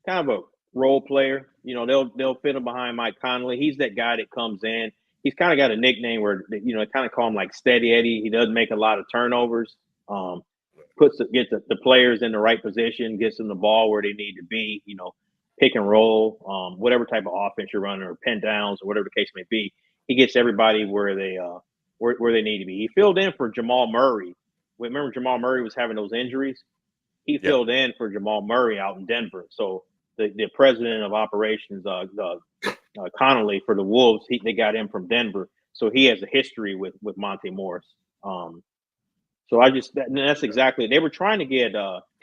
kind of a role player. They'll fit him behind Mike Conley. He's that guy that comes in. He's kind of got a nickname where kind of call him like Steady Eddie. He doesn't make a lot of turnovers. Gets the players in the right position, gets them the ball where they need to be. Pick and roll, whatever type of offense you're running, or pin downs, or whatever the case may be. He gets everybody where they need to be. He filled in for Jamal Murray. Remember, Jamal Murray was having those injuries. He filled in for Jamal Murray out in Denver. So the president of operations, Connolly, for the Wolves, they got him from Denver. So he has a history with Monte Morris. So that's exactly, they were trying to get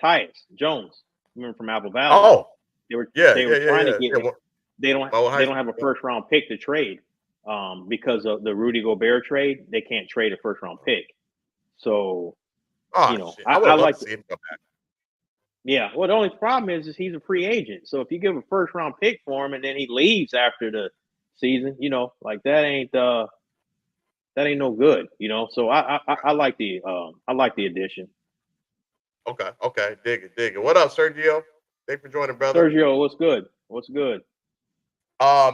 Tyus Jones, remember, from Apple Valley. Oh, they were trying to get. They don't have a first round pick to trade because of the Rudy Gobert trade. They can't trade a first round pick. So I would love to see him come back. Yeah, well, the only problem is he's a free agent. So if you give a first round pick for him and then he leaves after the season, like that ain't no good. So I like the addition. Okay, dig it. What up, Sergio? Thanks for joining, brother. Sergio, what's good?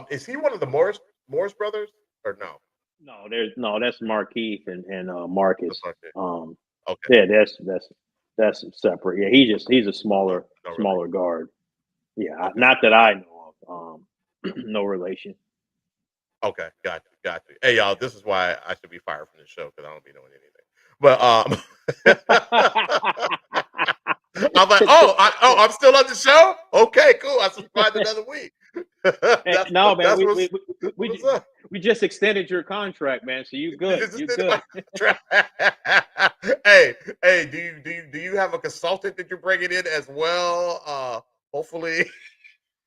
Is he one of the Morris brothers, or no? No, that's Markeith and Marcus. Okay. Yeah, that's separate. Yeah, he's a smaller guard. Yeah, not that I know of. No relation. Okay, got you. Hey, y'all, this is why I should be fired from the show, because I don't be knowing anything. But I'm like, I'm still on the show. Okay, cool. I survived another week. No, man, we just extended your contract, man. So you good. You good. Hey, do you have a consultant that you're bringing in as well? Hopefully,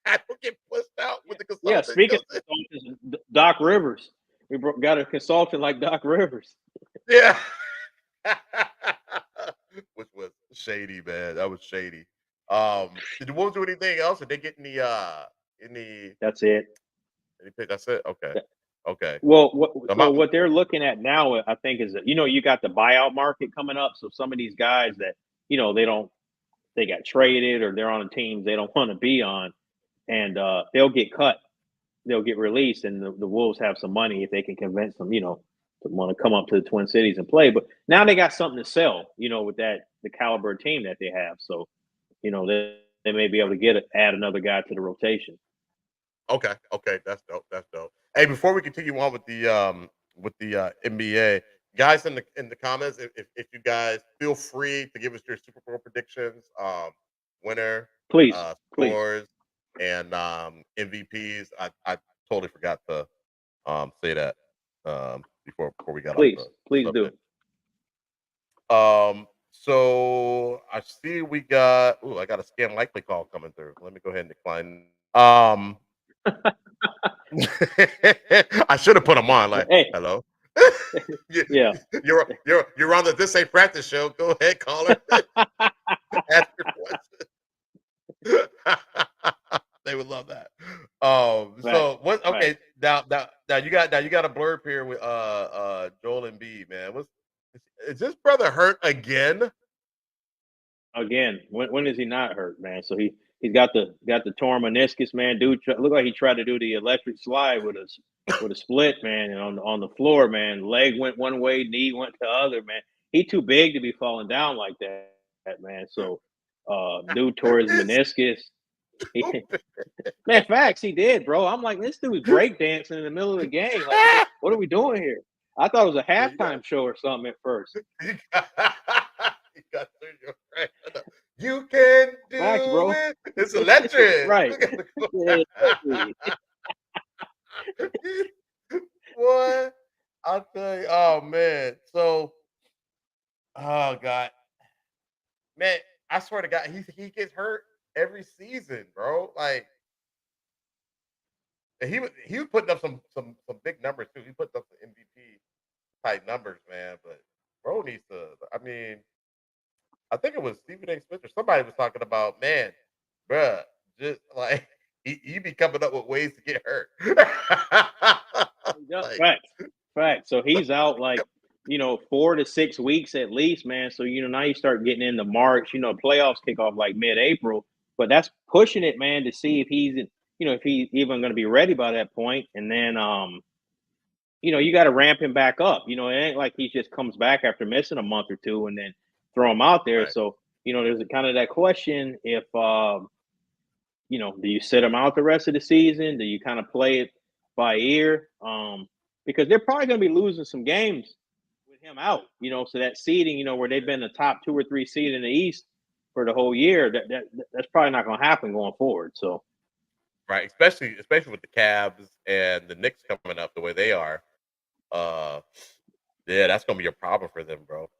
I don't get pushed out with the consultant. Yeah, speaking of consultants, Doc Rivers. We got a consultant like Doc Rivers. Yeah. Which was shady, man. That was shady. Did the Wolves do anything else? Did they get in the? That's it. That's it. Okay. Well, what they're looking at now, I think, is that you got the buyout market coming up. So some of these guys that they got traded or they're on teams they don't want to be on, and they'll get cut, they'll get released, and the Wolves have some money if they can convince them, to want to come up to the Twin Cities and play. But now they got something to sell, with the caliber of team that they have. So, they may be able to add another guy to the rotation. Okay, that's dope. That's dope. Hey, before we continue on with the NBA, guys in the comments, if you guys feel free to give us your Super Bowl predictions, winner, Please, please, scores, and MVPs. I totally forgot to say that before we got off please the do. subject. So I see we got. I got a scam likely call coming through. Let me go ahead and decline. I should have put them on. Like, Hey. hello. Yeah, you're on the This Ain't Practice show. Go ahead, caller. Ask your question. They would love that. So what? Okay, right. now you got a blurb here with Joel Embiid, man. Is this brother hurt again? Again, when is he not hurt, man? So he's got the torn meniscus, man. Dude, look like he tried to do the electric slide with a split, man, and on the floor, man. Leg went one way, knee went the other, man. He too big to be falling down like that, man. So, dude tore his meniscus. Man, facts, he did, bro. I'm like, this dude's breakdancing in the middle of the game. Like, what are we doing here? I thought it was a halftime show or something at first. You can do Facts, bro. it. It's electric. Right. What? I'll tell you. Oh man. So, oh god, man. I swear to God, he gets hurt every season, bro. Like, and he was putting up some big numbers too. He put up some MVP type numbers, man. But bro needs to. I mean, I think it was Stephen A. Smith or somebody was talking about, man, bruh, just like he be coming up with ways to get hurt. Facts. So he's out like 4 to 6 weeks at least, man. So now you start getting into March. Playoffs kick off like mid-April, but that's pushing it, man, to see if he's even going to be ready by that point. And then you got to ramp him back up. It ain't like he just comes back after missing a month or two and then throw him out there. Right. So there's kind of that question if do you sit him out the rest of the season? Do you kind of play it by ear? Because they're probably going to be losing some games with him out. So that seeding, where they've been the top 2 or 3 seed in the East for the whole year, that's probably not going to happen going forward. So, right, especially with the Cavs and the Knicks coming up the way they are. Yeah, that's going to be a problem for them, bro.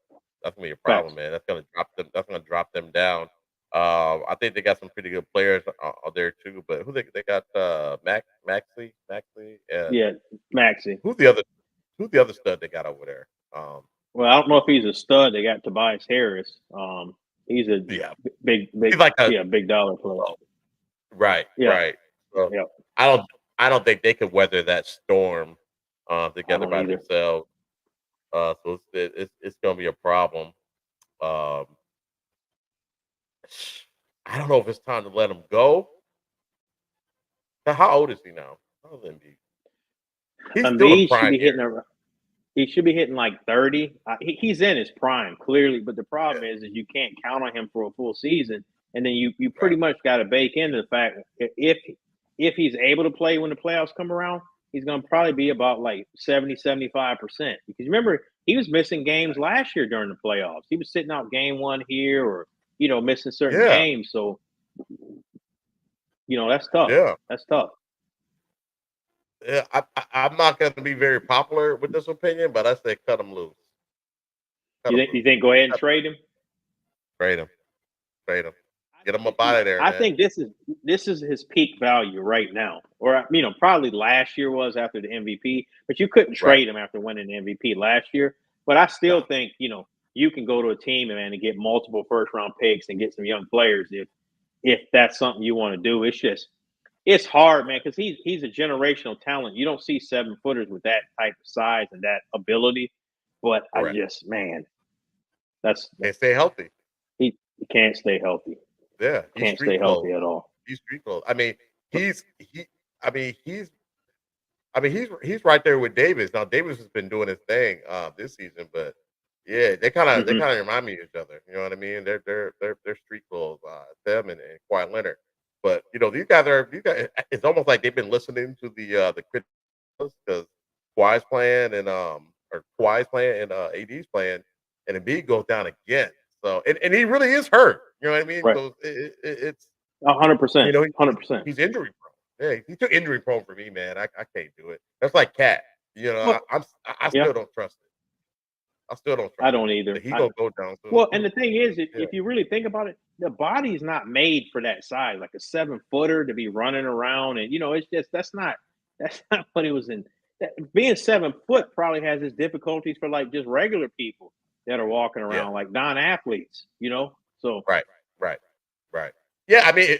That's going to be a problem, man. That's going to drop them. That's going to drop them down. I think they got some pretty good players out there too. But who they got? Maxey. Yeah, Maxey. Who's the other stud they got over there? Well, I don't know if he's a stud. They got Tobias Harris. He's a big, he's like big dollar player. Right, right. So I don't think they could weather that storm together by themselves. So it's going to be a problem. I don't know if it's time to let him go. How old is he now? How old is Embiid? He's still in prime. He should be hitting like 30. He's in his prime, clearly, but the problem is you can't count on him for a full season. And then you pretty much got to bake into the fact that if he's able to play when the playoffs come around, he's going to probably be about like 70, 75%. Because remember, he was missing games last year during the playoffs. He was sitting out game 1 here or, missing certain games. So, that's tough. Yeah. That's tough. Yeah, I'm not going to be very popular with this opinion, but I say cut him loose. You think go ahead and trade him? Trade him. Get him up out of there. I think this is his peak value right now, or probably last year was after the MVP. But you couldn't trade him after winning the MVP last year. But I still think you can go to a team and get multiple first-round picks and get some young players if that's something you want to do. It's hard, man, because he's a generational talent. You don't see 7-footers with that type of size and that ability. But I just, man, they stay healthy. He can't stay healthy. Yeah, he's Can't stay street healthy clothes. at all. He's street clothes. I mean, he's he. I mean, he's right there with Davis. Now Davis has been doing his thing this season, but yeah, they Mhm. kind of remind me of each other. You know what I mean? They're street clothes. Them and Kawhi Leonard. But you know, these guys. It's almost like they've been listening to the critics because Kawhi's playing or Kawhi's playing and AD's playing, and Embiid goes down again. So and he really is hurt. You know what I mean? Right. So it's you 100%. know, 100%. he's injury prone. Yeah, he's too injury prone for me, man. I can't do it. That's like Cat. You know, Well, I yeah, still don't trust it. I still don't I trust don't it. either. He gonna go down soon. Well, and the thing is, Yeah, if you really think about it, the body's not made for that size, like a 7 footer to be running around, and it's just that's not what it was in. Being 7 foot probably has its difficulties for like just regular people that are walking yeah, around like non-athletes. So right, right, right. Yeah, I mean,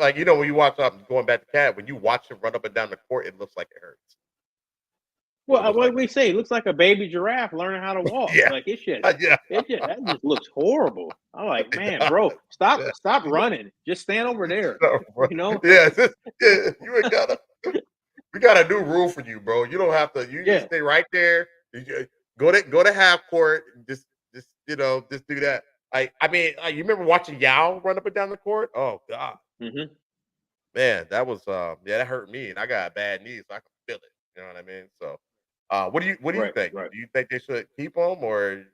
like you know, when you watch going back to Cat, when you watch him run up and down the court, it looks like it hurts. well, It looks what like do we say? It looks like a baby giraffe learning how to walk. yeah, Like yeah, that just looks horrible. I'm like, it man, does. bro, stop Yeah, running. Just stand over there. so, bro, You know? yeah, yeah. You ain't gotta. We got a new rule for you, bro. You don't have to. You just Yeah. stay right there. Go to half court. Just just do that. I mean, you remember watching Yao run up and down the court? Oh God, Hmm. man, that was yeah, that hurt me, and I got a bad knee, so I can feel it. You know what I mean? So, what do you Right. think? Right. Do you think they should keep him or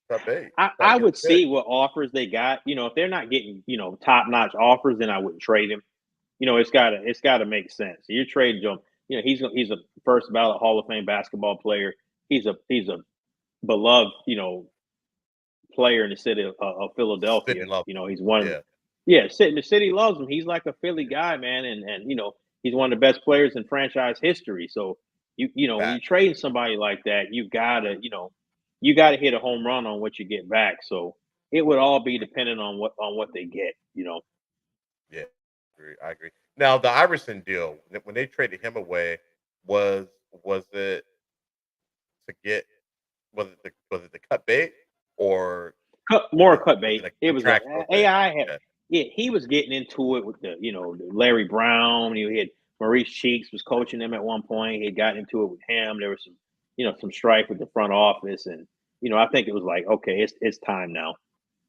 cut bait? Try to I get would a pick. see what offers they got. If they're not getting, top notch offers, then I wouldn't trade him. It's gotta make sense. You're trading him. He's a first ballot Hall of Fame basketball player. He's a beloved, player in the city of City Philadelphia. love. He's one of Yeah, the city loves him. He's like a Philly guy, man, and he's one of the best players in franchise history. So when you back. trade somebody like that, you gotta hit a home run on what you get back. So it would all be dependent on what they get. Yeah, I agree. Now the Iverson deal, when they traded him away, was it to get was it the cut bait or More cut was it bait. a It was a contractual thing? AI had Yeah, yeah, he was getting into it with the Larry Brown. You had Maurice Cheeks was coaching him at one point. He had gotten into it with him. There was some strife with the front office, and I think it was like, okay, it's time now.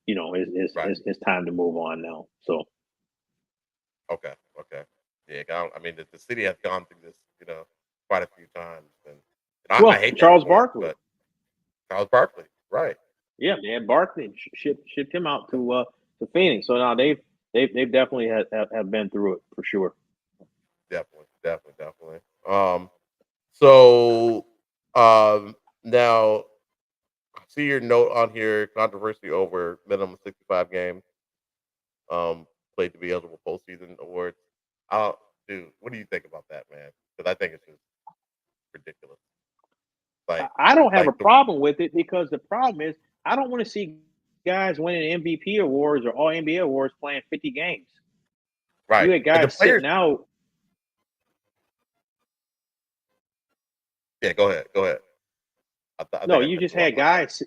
right. It's time to move on now. So Okay, okay. Yeah, I mean the city has gone through this, quite a few times, and I well, hate that Charles for 'em, Barkley. but Charles Barkley, right? Yeah, they had Barkley shipped him out to Phoenix. So now they've definitely have been through it for sure. Definitely, definitely, definitely. So, now I see your note on here, controversy over minimum 65 games, played to be eligible postseason awards. I don't, dude, what do you think about that, man? Because I think it's just ridiculous. I don't have a Like the problem with it because the problem is I don't want to see guys winning MVP awards or All NBA awards playing 50 games. You right, had and the guys players. sitting out. Yeah, go ahead, go ahead. I No, think I you cut just you off. had My bad. guys.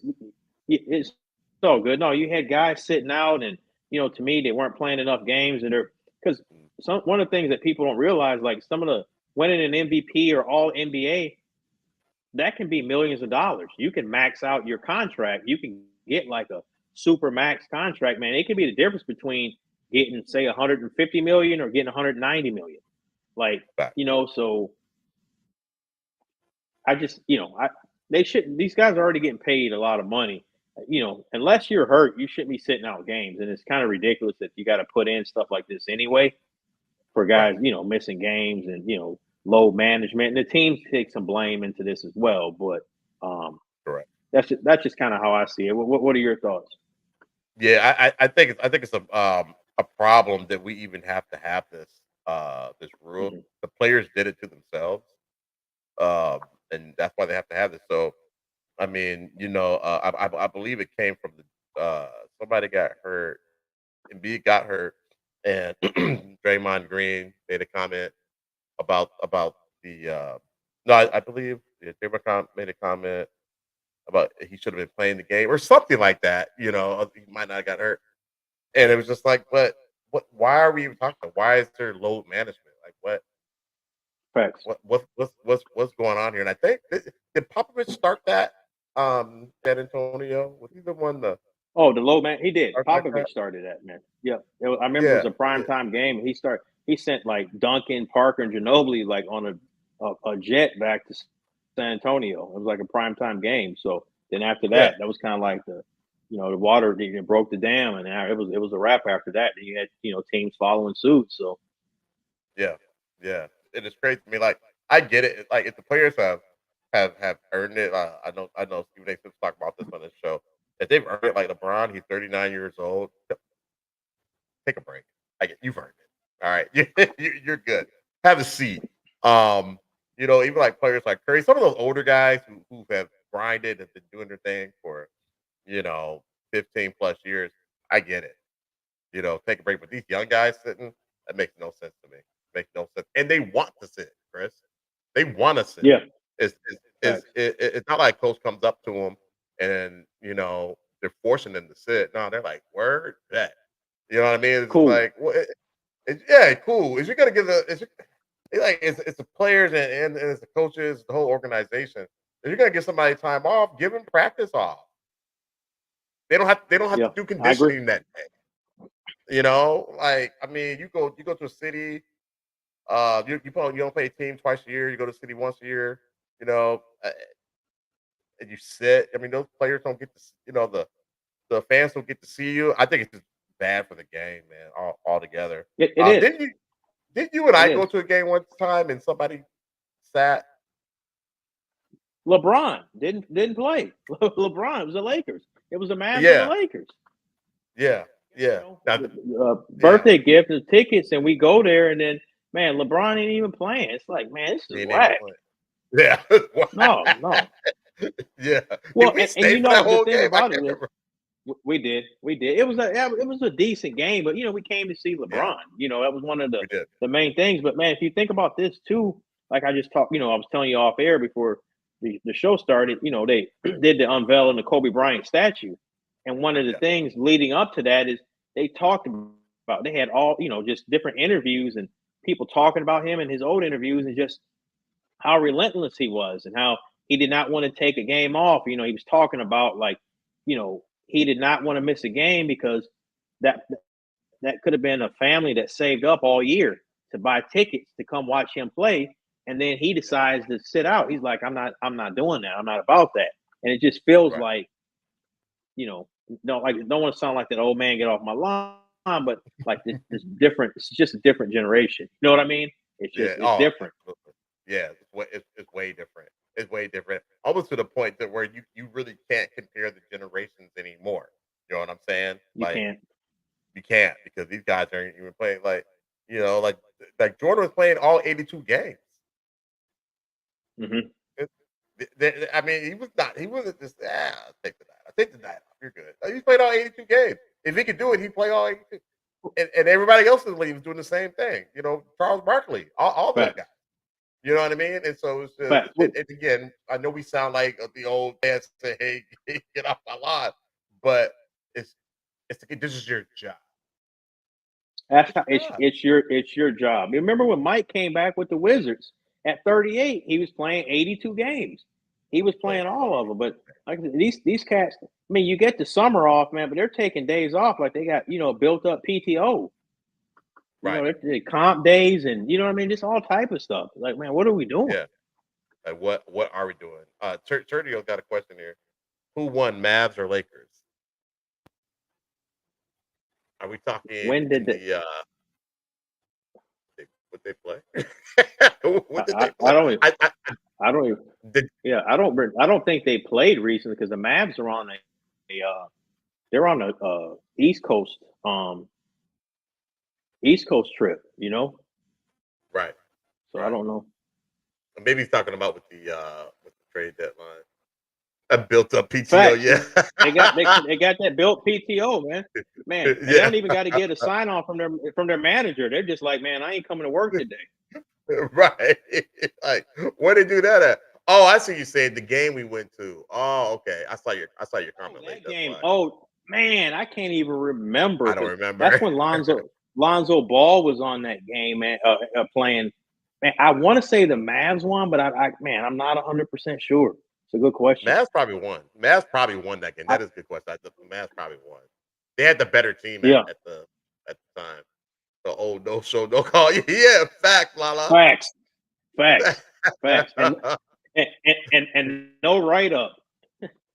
It's so good. No, you had guys sitting out, and to me, they weren't playing enough games, and they're because Mm, one of the things that people don't realize, like some of the winning an MVP or All NBA, that can be millions of dollars. You can max out your contract. You can get like a super max contract, man. It could be the difference between getting say 150 million or getting 190 million. Like, back. so I just, they should these guys are already getting paid a lot of money. Unless you're hurt, you shouldn't be sitting out games. And it's kind of ridiculous that you got to put in stuff like this anyway for guys, Right, missing games and, load management. And the teams take some blame into this as well. But um, correct. that's just kind of how I see it. What are your thoughts? Yeah, I think it's a problem that we even have to have this rule. Mhm. The players did it to themselves, and that's why they have to have this. So, I mean, I believe it came from the somebody got hurt, Embiid got hurt, and Draymond Green made a comment about the no, I believe yeah, Draymond made a comment about he should have been playing the game or something like that. He might not have got hurt, and it was just like, but what? Why are we even talking about? Why is there load management? Like what? Facts. What's going on here? And I think did Popovich start that? San Antonio was he the one the Oh, the low man, he did. start like that? Popovich started that, man. Yeah, I remember it was Yeah, a prime yeah, time game. He sent like Duncan, Parker, and Ginobili like on a jet back to San Antonio. It was like a prime time game. So then after yeah, that was kind of like the water broke the dam, and it was a wrap after that. Then you had teams following suit. So yeah, yeah. It is crazy to me. Like I get it. Like if the players have earned it, I know Stephen A. Smith talked about this on his show. If they've earned it, like LeBron, he's 39 years old. Take a break. You've earned it. All right, you're good. Have a seat. Even like players like Curry, some of those older guys who have grinded and been doing their thing for 15 plus years. I get it. Take a break. But these young guys sitting, that makes no sense to me. Makes no sense. And they want to sit, Chris. They want to sit. yeah, It's facts. it's not like coach comes up to them and they're forcing them to sit. No, they're like, word that. You know what I mean? It's just Cool. like, yeah, cool. Is you're gonna give it's the players and it's the coaches, the whole organization. If you're gonna give somebody time off, give them practice off. They don't have Yeah, to do I agree. conditioning that day. Like I mean, you go to a city, you don't play a team twice a year. You go to the city once a year. You know, uh, and you sit. I mean, those players don't get to. The fans don't get to see you. I think it's just bad for the game, man. Altogether. It is. Didn't you and It I go is. to a game one time and somebody sat? LeBron didn't play. LeBron, it was the Lakers. It was the Mavs and the Yeah, Lakers. yeah, yeah. Now, yeah, Birthday gift and tickets, and we go there, and then man, LeBron ain't even playing. It's like, man, this is he ain't even whack. playing. Yeah, No, no. yeah. Well, Did we and stay for that the whole thing game? I about it can't is, remember. we did, it was a decent game, but we came to see Yeah, LeBron. That was one of we did. the main things. But man, if you think about this too, like I just talked, I was telling you off air before the show started. They did the unveiling the Kobe Bryant statue, and one of the Yeah, things leading up to that is they talked about they had all just different interviews and people talking about him and his old interviews and just how relentless he was and how he did not want to take a game off. He was talking about like, he did not want to miss a game because that that could have been a family that saved up all year to buy tickets to come watch him play. And then he decides to sit out. He's like, I'm not doing that. I'm not about that. And it just feels right. like, don't want to sound like that old man get off my lawn, but like this different, it's just a different generation. You know what I mean? Yeah. It's Oh, different. absolutely. Yeah. It's way different. It's way different. Almost to the point that where you really can't compare the generations anymore. You know what I'm saying? You Like can't. you can't because these guys aren't even playing like Jordan was playing all 82 games. Hmm. I mean, he wasn't just I'll take the night. I'll take the night off. You're good. He played all 82 games. If he could do it, he'd play all 82. And everybody else in the league was doing the same thing. Charles Barkley, all those Fact. guys. You know what I mean? And so it's just, Fact. and again, I know we sound like the old man say, "Hey, get off my lawn," but it's this is your job. That's It's how your job. it's your job. You remember when Mike came back with the Wizards at 38, he was playing 82 games. He was Playing playing all all of 82. them. But like these cats, I mean, you get the summer off, man, but they're taking days off like they got, built up PTO. Right. They comp days and you know what I mean, just all type of stuff. Like, man, what are we doing? Yeah. Like what are we doing? Sergio's got a question here. Who won, Mavs or Lakers? Are we talking When did in the the what they play? What did they I play? don't even, I I don't even did yeah, I don't think they played recently because the Mavs are on they're on a um East Coast trip, right, so I right. don't know. Maybe he's talking about with the trade deadline. I built up PTO, Facts. yeah. They got that built PTO, man, and they Yeah, don't even got to get a sign off from their manager. They're just like, man, I ain't coming to work today. right. Like, where they do that at? Oh, I see you saying the game we went to. Oh, okay. I saw your Oh, comment late. that That's game. why Oh man, I can't even remember I don't because that's remember. when Lonzo Ball was on that game and playing. Man, I want to say the Mavs won, but man, I'm not 100% sure. It's a good question. Mavs probably won. Mavs probably won that game. I, That is a good question. The Mavs probably won. They had the better team yeah, at the time. So no show, no call. Yeah, fact, Lala. facts, facts, facts, and no write up.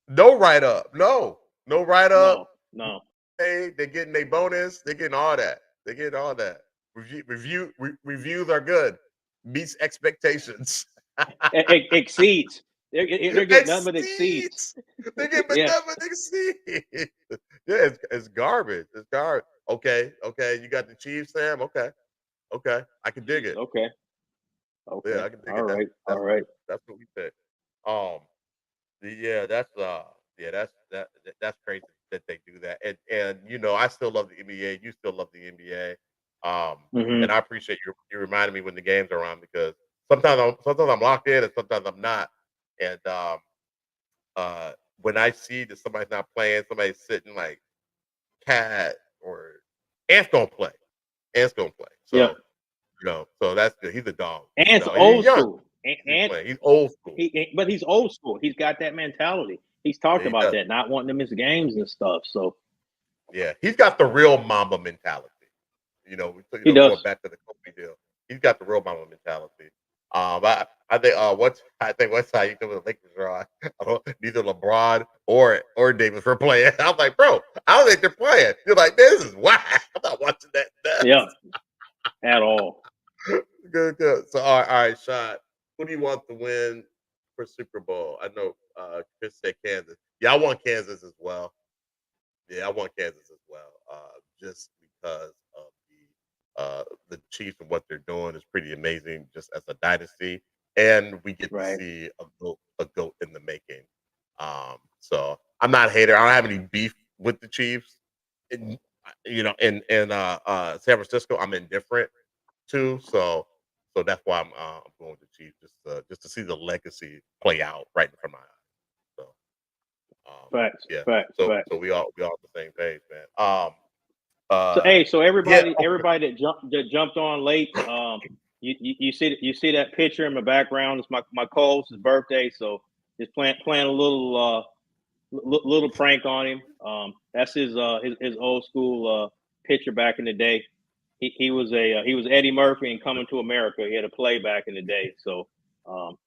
No write up. No write up. No, no. Hey, they're getting their bonus. They're getting all that. They're getting all that. Reviews are good. Meets expectations. Exceeds. They're getting nothing but exceeds. Exceeds. They get but Yeah. nothing exceeds. Yeah, it's garbage. It's garbage. Okay. You got the Chiefs, Sam. Okay. I can dig it. Okay. Yeah, Okay. I can dig All it. right. All right. That's what we picked. Um, yeah, that's crazy that they do that. And I still love the NBA. You still love the NBA. And Hmm. I appreciate you reminding me when the games are on because sometimes I'm locked in and sometimes I'm not. And uh when I see that somebody's not playing, somebody's sitting like Cat or Ant's gonna play. Ant's gonna play. Yeah. So that's good. He's a dog. And He's a it's dog. He's old young. school. He's And playing. He's old school. but he's old school. He's got that mentality. He's Yeah, talked he about does. that, not wanting to miss games and stuff. So Yeah, he's got the real Mamba mentality. he Going does. back to the Kobe deal, he's got the real Mamba mentality. I think one time you come to the Lakers draw, neither LeBron or Davis were playing. I was like, bro, I don't think they're playing. You're like, this is whack. I'm not watching that. Yeah. At all. Good. So all right, Shot. Who do you want to win for Super Bowl? I know Chris said Kansas. Yeah, I want Kansas as well. Yeah, I want Kansas as well. Just because of the Chiefs and what they're doing is pretty amazing, just as a dynasty, and we get to Right. see a goat in the making. So I'm not a hater. I don't have any beef with the Chiefs. In San Francisco, I'm indifferent to. So that's why I'm going with the Chiefs, just to see the legacy play out right in front of my eyes. So. Facts. Yeah. Facts. So Facts. so we all on the same page, man. So Uh, hey, so yeah. everybody that jumped on late, you see that picture in my background. It's my co-host's birthday, so just playing a little prank on him. That's his old school picture back in the day. He was he was Eddie Murphy in Coming to America. He had a play back in the day, so um,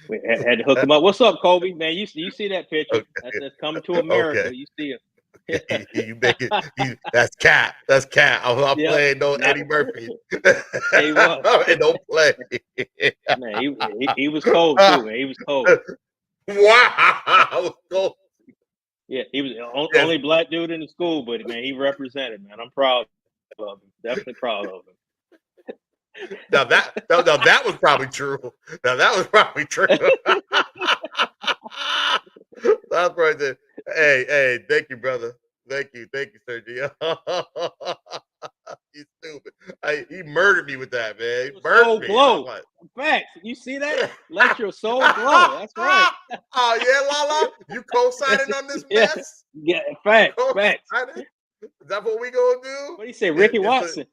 we had to hook him up. What's up, Kobe? Man, you see that picture? Okay. That's Coming to America. Okay. You see it? You make it. That's cat. That's cat. I'm Yeah, playing no not Eddie Murphy. yeah, he was. And don't play. Man, he was cold too, man. He was cold. Wow. Go. Yeah, he was Yes. only black dude in the school, but man, he represented. Man, I'm proud of him. Definitely proud of him. Now that was probably true. Now that was probably true. That's right there. Hey, thank you, brother. Thank you, Sergio. He's stupid. He murdered me with that, man. He Your murdered soul me. I'm glow. like, Facts. You see that? Let your soul glow. That's right. oh yeah, Lala, you co-signing on this Yeah. mess? Yeah. You Facts. Facts. co-signing? Is that what we gonna do? What do you say, Ricky Watson?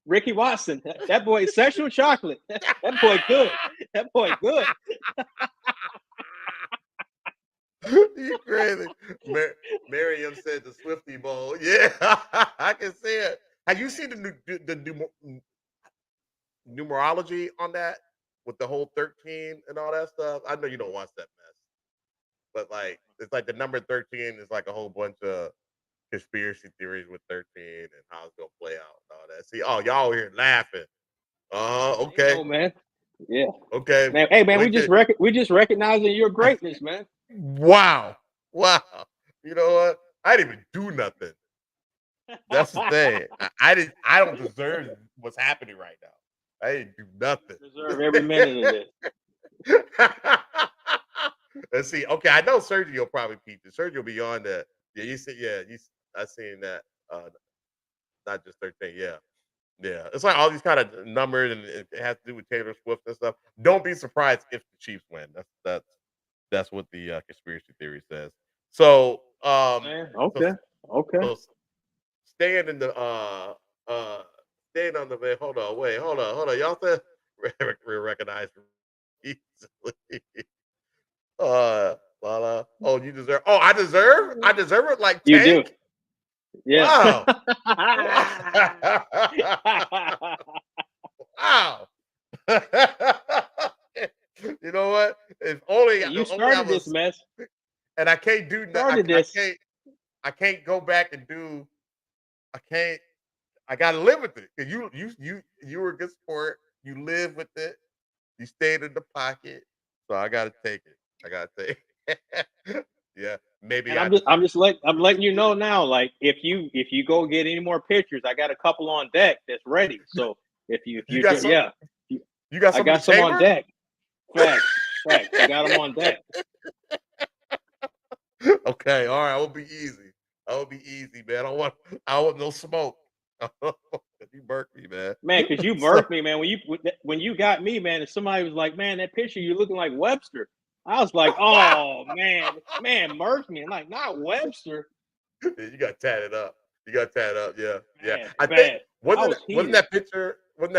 Ricky Watson. That boy is sexual chocolate. That boy good. That boy good. You crazy. Miriam said the Swifty Bowl. Yeah, I can see it. Have you seen numerology on that with the whole 13 and all that stuff? I know you don't watch that mess, but like it's like the number 13 is like a whole bunch of conspiracy theories with 13 and how it's gonna play out and all that. See, oh y'all here laughing. You Okay, know, man. Yeah. okay. Man, hey man, Wait till we just recognizing your greatness, man. wow. You know what? I didn't even do nothing. That's the thing. I don't deserve what's happening right now. I didn't do nothing. Deserve every minute of this. Let's see. Okay, I know Sergio probably peeped it. Sergio beyond that. Yeah, you see, I seen that. Not just 13. Yeah. Yeah, it's like all these kind of numbers, and it has to do with Taylor Swift and stuff. Don't be surprised if the Chiefs win. That's what the conspiracy theory says. So, Man, so okay, okay. so staying in the staying on the man. Hold on. Y'all said we recognize easily. Lala. Oh, you deserve. Oh, I deserve. I deserve it. Like You do, Tank. yeah. Wow. Wow. You know what? If only Hey, you I started this was, mess. and I can't do. Started this. I can't go back and do. I can't. I gotta live with it. 'Cause you were a good sport. You live with it. You stayed in the pocket. So I gotta take it. I gotta take it. Yeah. Maybe And I I'm deserve just like I'm letting you know now. Like if you go get any more pictures, I got a couple on deck that's ready. it. So if You you got some yeah, you got I some in the got some on chamber? deck. Facts, facts. I got them on deck. Okay, all right. I will be easy. I will be easy, man. I don't want no smoke. You burnt me, man. Man, because you So birthed me, man. When you got me, man, and somebody was like, "Man, that picture you looking like Webster." I was like, "Oh man, murked me." I'm like, "Not Webster." yeah, you got tatted up. You got tatted up. Yeah, yeah. Man, I think bad. I was wasn't heated. that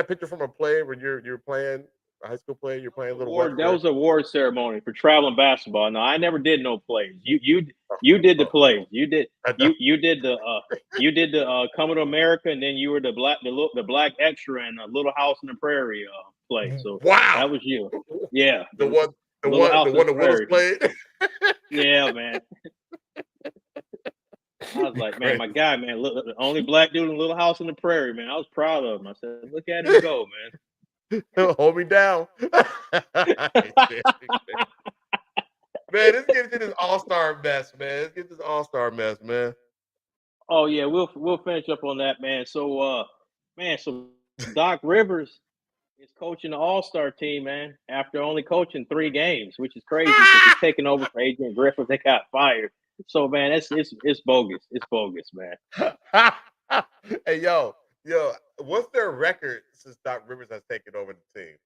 picture from a play when you're playing a high school play? You're playing Little Award that Webster. was an award ceremony for traveling basketball. No, I never did no plays. You did the Oh, plays. You did I know. you did the coming to America, and then you were the black extra in a Little House on the Prairie play. So Wow. that was you. Yeah, The one, Little House the on the one that Willis Prairie, man. played. Yeah, man. I was You like, man, my crazy. guy, man, look, the only black dude in Little House on the Prairie, man. I was proud of him. I said, look at him go, Hold me down. Man, let's get into this all-star mess, man. Let's get this all-star mess, man. Oh yeah, we'll finish up on that, man. So so Doc Rivers is coaching the All Star team, man, after only coaching 3 games, which is crazy because he's taking over for Adrian Griffin. They got fired. So man, it's bogus. It's bogus, man. Hey, what's their record since Doc Rivers has taken over the team?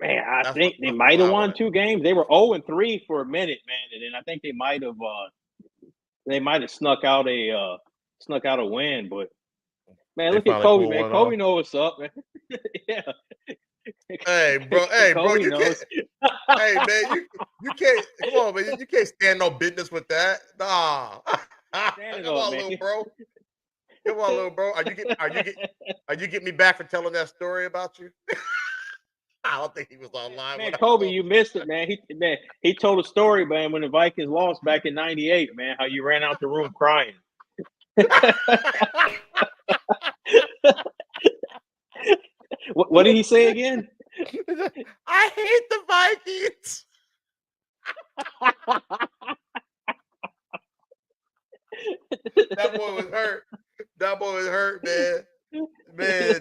Man, I think they might What have I want won to 2 games. They were 0-3 for a minute, man, and then I think they might have snuck out a win, but man, They look at finally Kobe, pull man. one Kobe off. knows what's up, man. Yeah. Hey, bro, Kobe you can't. knows. Hey, man, you can't. Come on, man, you can't stand no business with that. Nah, Stand it come up, on, man. little bro. Come on, little bro. Are you getting me back for telling that story about you? I don't think he was online Man, when I Kobe, told you missed it, man. He told a story, man, when the Vikings lost back in '98, man, how you ran out the room crying. What did he say again? I hate the Vikings. That boy was hurt. That boy was hurt, man. Man,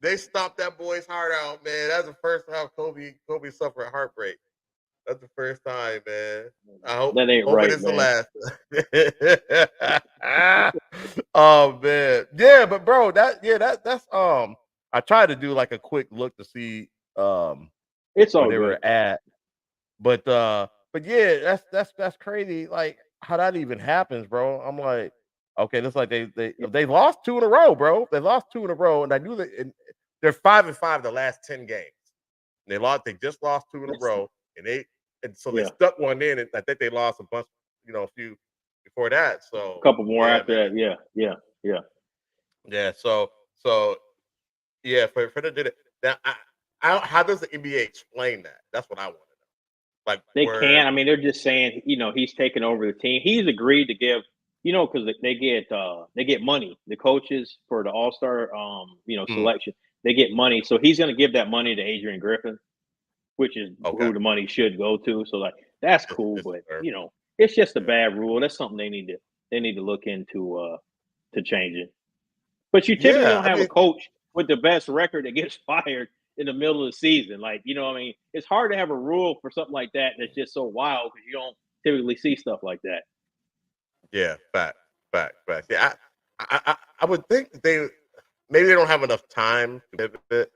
they stomped that boy's heart out, man. That's the first time Kobe suffered a heartbreak. That's the first time, man. I That ain't hope it right, is the man. last. Oh man, yeah, but bro, that's I tried to do like a quick look to see It's where all they good. were at, but yeah, that's crazy. Like how that even happens, bro. I'm like, okay, looks like they lost 2 in a row, bro. They lost 2 in a row, and I knew that they're 5-5 the last 10 games. They just lost 2 in a row, and so they Yeah, stuck one in, and I think they lost a bunch, a few before that. a So couple more yeah, after man, that. Yeah. yeah. So yeah, for the now, how does the NBA explain that? That's what I want to know. Like They where, can. I mean, they're just saying, he's taking over the team. He's agreed to give, because they get money. The coaches for the All Star, mm, selection, they get money. So he's going to give that money to Adrian Griffin, which is okay, who the money should go to. So like that's cool, it's but fair. it's just a Yeah, bad rule. That's something they need to look into to change it. But you typically yeah. don't I have a mean, coach with the best record that gets fired in the middle of the season. Like, what I mean? It's hard to have a rule for something like that that's just so wild because you don't typically see stuff like that. yeah, fact. Yeah, I would think that maybe they don't have enough time to pivot.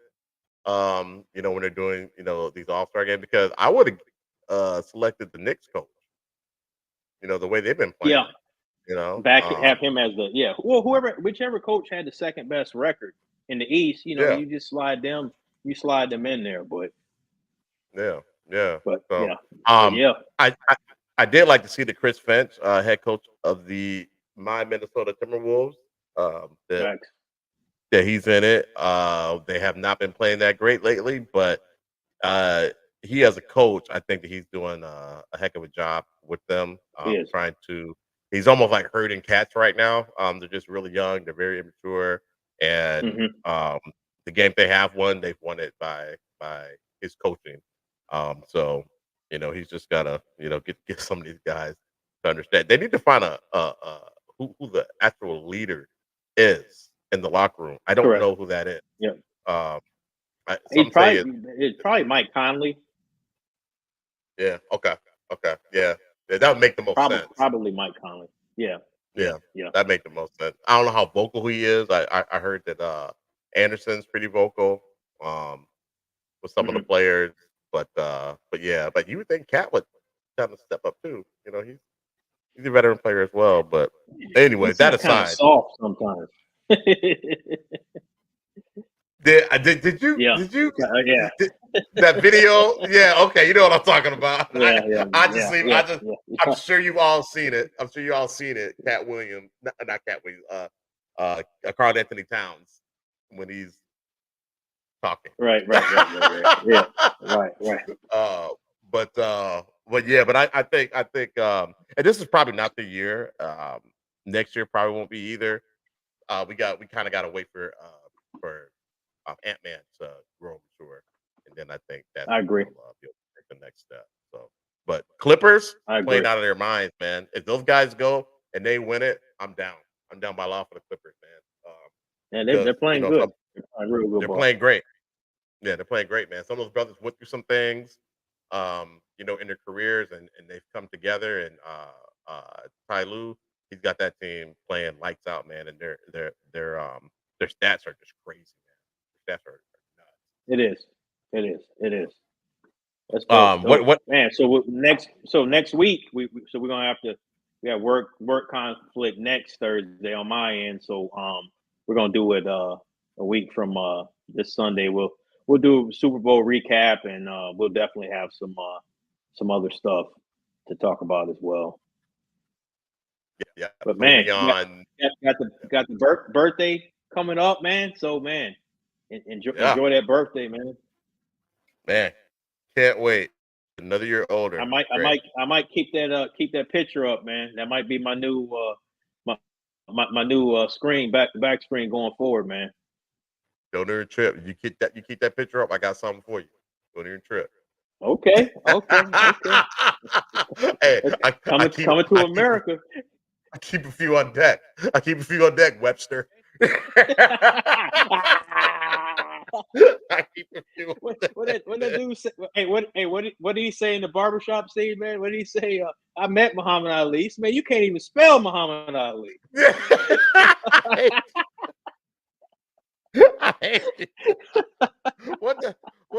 When they're doing these All-Star games, because I would have selected the Knicks coach. The way they've been playing. Yeah, have Um, him as the Well, whichever coach had the second best record in the East, yeah, you just slide them in there. yeah, yeah. But So, yeah, but um, yeah, I did like to see the Chris Finch, head coach of my Minnesota Timberwolves. That facts. he's in it. They have not been playing that great lately, but uh, he as a coach, I think that he's doing a heck of a job with them. He is. Trying to, he's almost like herding cats right now. They're just really young. They're very immature, and Hmm. the game they have won, they've won it by his coaching. So he's just gotta get some of these guys to understand. They need to find who the actual leader is in the locker room. I don't Correct. know who that is. Yeah, Um, he's some say it's probably Mike Conley. yeah. Okay. Okay. Yeah. Yeah. That would make the most sense. Probably Mike Conley. Yeah, yeah, Yeah. yeah. That make the most sense. I don't know how vocal he is. I heard that Anderson's pretty vocal with some of the Hmm. players, but yeah, but you would think Cat would kind of step up too. He's a veteran player as well. But He anyway, that seems kind of aside, soft sometimes. did you Yeah, yeah, that video? Yeah, okay, you know what I'm talking about. yeah, yeah, yeah, I yeah, just I'm yeah. sure you've all seen it. I'm sure you all seen it. Cat Williams, not Cat Williams, Carl Anthony Towns when he's talking. Right. Yeah, right. uh, but yeah, but I think and this is probably not the year. Next year probably won't be either. We kind of got to wait for Ant-Man to grow mature, and then I think that's I when agree. he'll take the next step. So, but Clippers I playing agree. out of their minds, man. If those guys go and they win it, I'm down. I'm down by law for the Clippers, man. Yeah, they're Because playing good. They're playing real good they're ball. playing great. Yeah, they're playing great, man. Some of those brothers went through some things, in their careers, and they've come together. And Ty Lue, he's got that team playing lights out, man. And their stats are just crazy, man. Their stats are nuts. It is. It is. That's dope. What Dope, man. So next week we're gonna have to we have work conflict next Thursday on my end. So we're gonna do it a week from this Sunday. We'll do a Super Bowl recap, and we'll definitely have some other stuff to talk about as well. yeah, But so we'll man, be on. got the birthday coming up, man. So man, Yeah, enjoy that birthday, man. man, can't wait. Another year older. Great. I might keep that picture up, man. That might be my new my new screen back screen going forward, man. Go to your trip. You keep that picture up. I got something for you. Go to your trip. Okay. Hey, Coming to America. I keep a few on deck. Webster. I keep a few on What deck, that man. dude say? What did he say in the barbershop scene, man? What did he say? I met Muhammad Ali. Man, you can't even spell Muhammad Ali. I hate it. What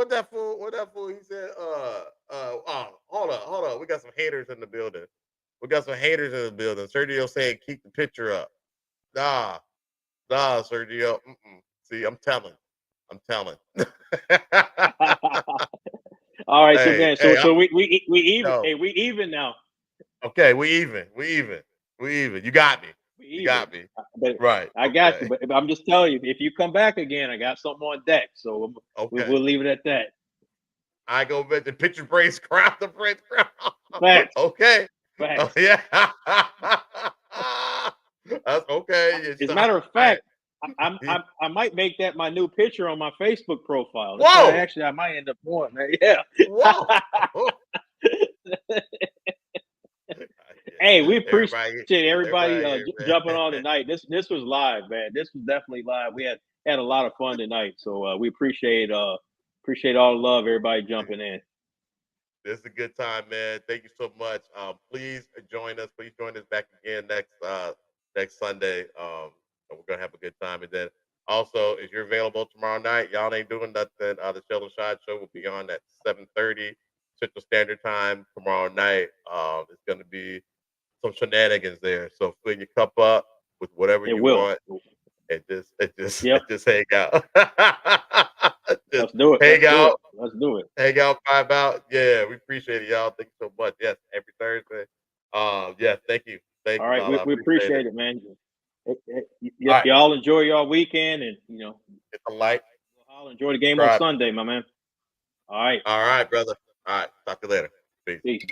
that fool he said hold on, we got some haters in the building. Sergio saying keep the picture up. Nah, Sergio. See, I'm telling. All right, so Hey, man, hey, we even. yo, Hey, we even now. okay, we even. You got me. We You even. got me. But Right. I got you. Okay. But I'm just telling you, if you come back again, I got something on deck. So Okay. we'll leave it at that. I go with the picture brace crown, the Prince crown. Facts. Okay. Oh, Facts. yeah. That's okay. As a matter of I, fact, I might make that my new picture on my Facebook profile. That's what whoa. I might end up doing, man. Yeah. Whoa. Hey, we appreciate everybody Everybody here, jumping on man. tonight. This was live, man. This was definitely live. We had a lot of fun tonight. So we appreciate all the love, everybody jumping in. This is a good time, man. Thank you so much. Please join us. Please join us back again next Sunday. we're gonna have a good time. And then also, if you're available tomorrow night, y'all ain't doing nothing. The Sheldon Shine Show will be on at 7:30 Central Standard Time tomorrow night. It's gonna be some shenanigans there. So fill your cup up with whatever It you will. want, and Yep. just hang out. Just Let's do it. hang out. Let's do it. Hang out, vibe out. Yeah, we appreciate it, y'all. Thank you so much. Yes, every Thursday. Yeah, thank you. Thank All you, right, Lala. I we appreciate it, man. All right. Y'all enjoy your weekend, and Hit the like. I'll enjoy the game on Subscribe. Sunday, my man. All right, All right, brother. All right. Talk to you later. Peace. peace.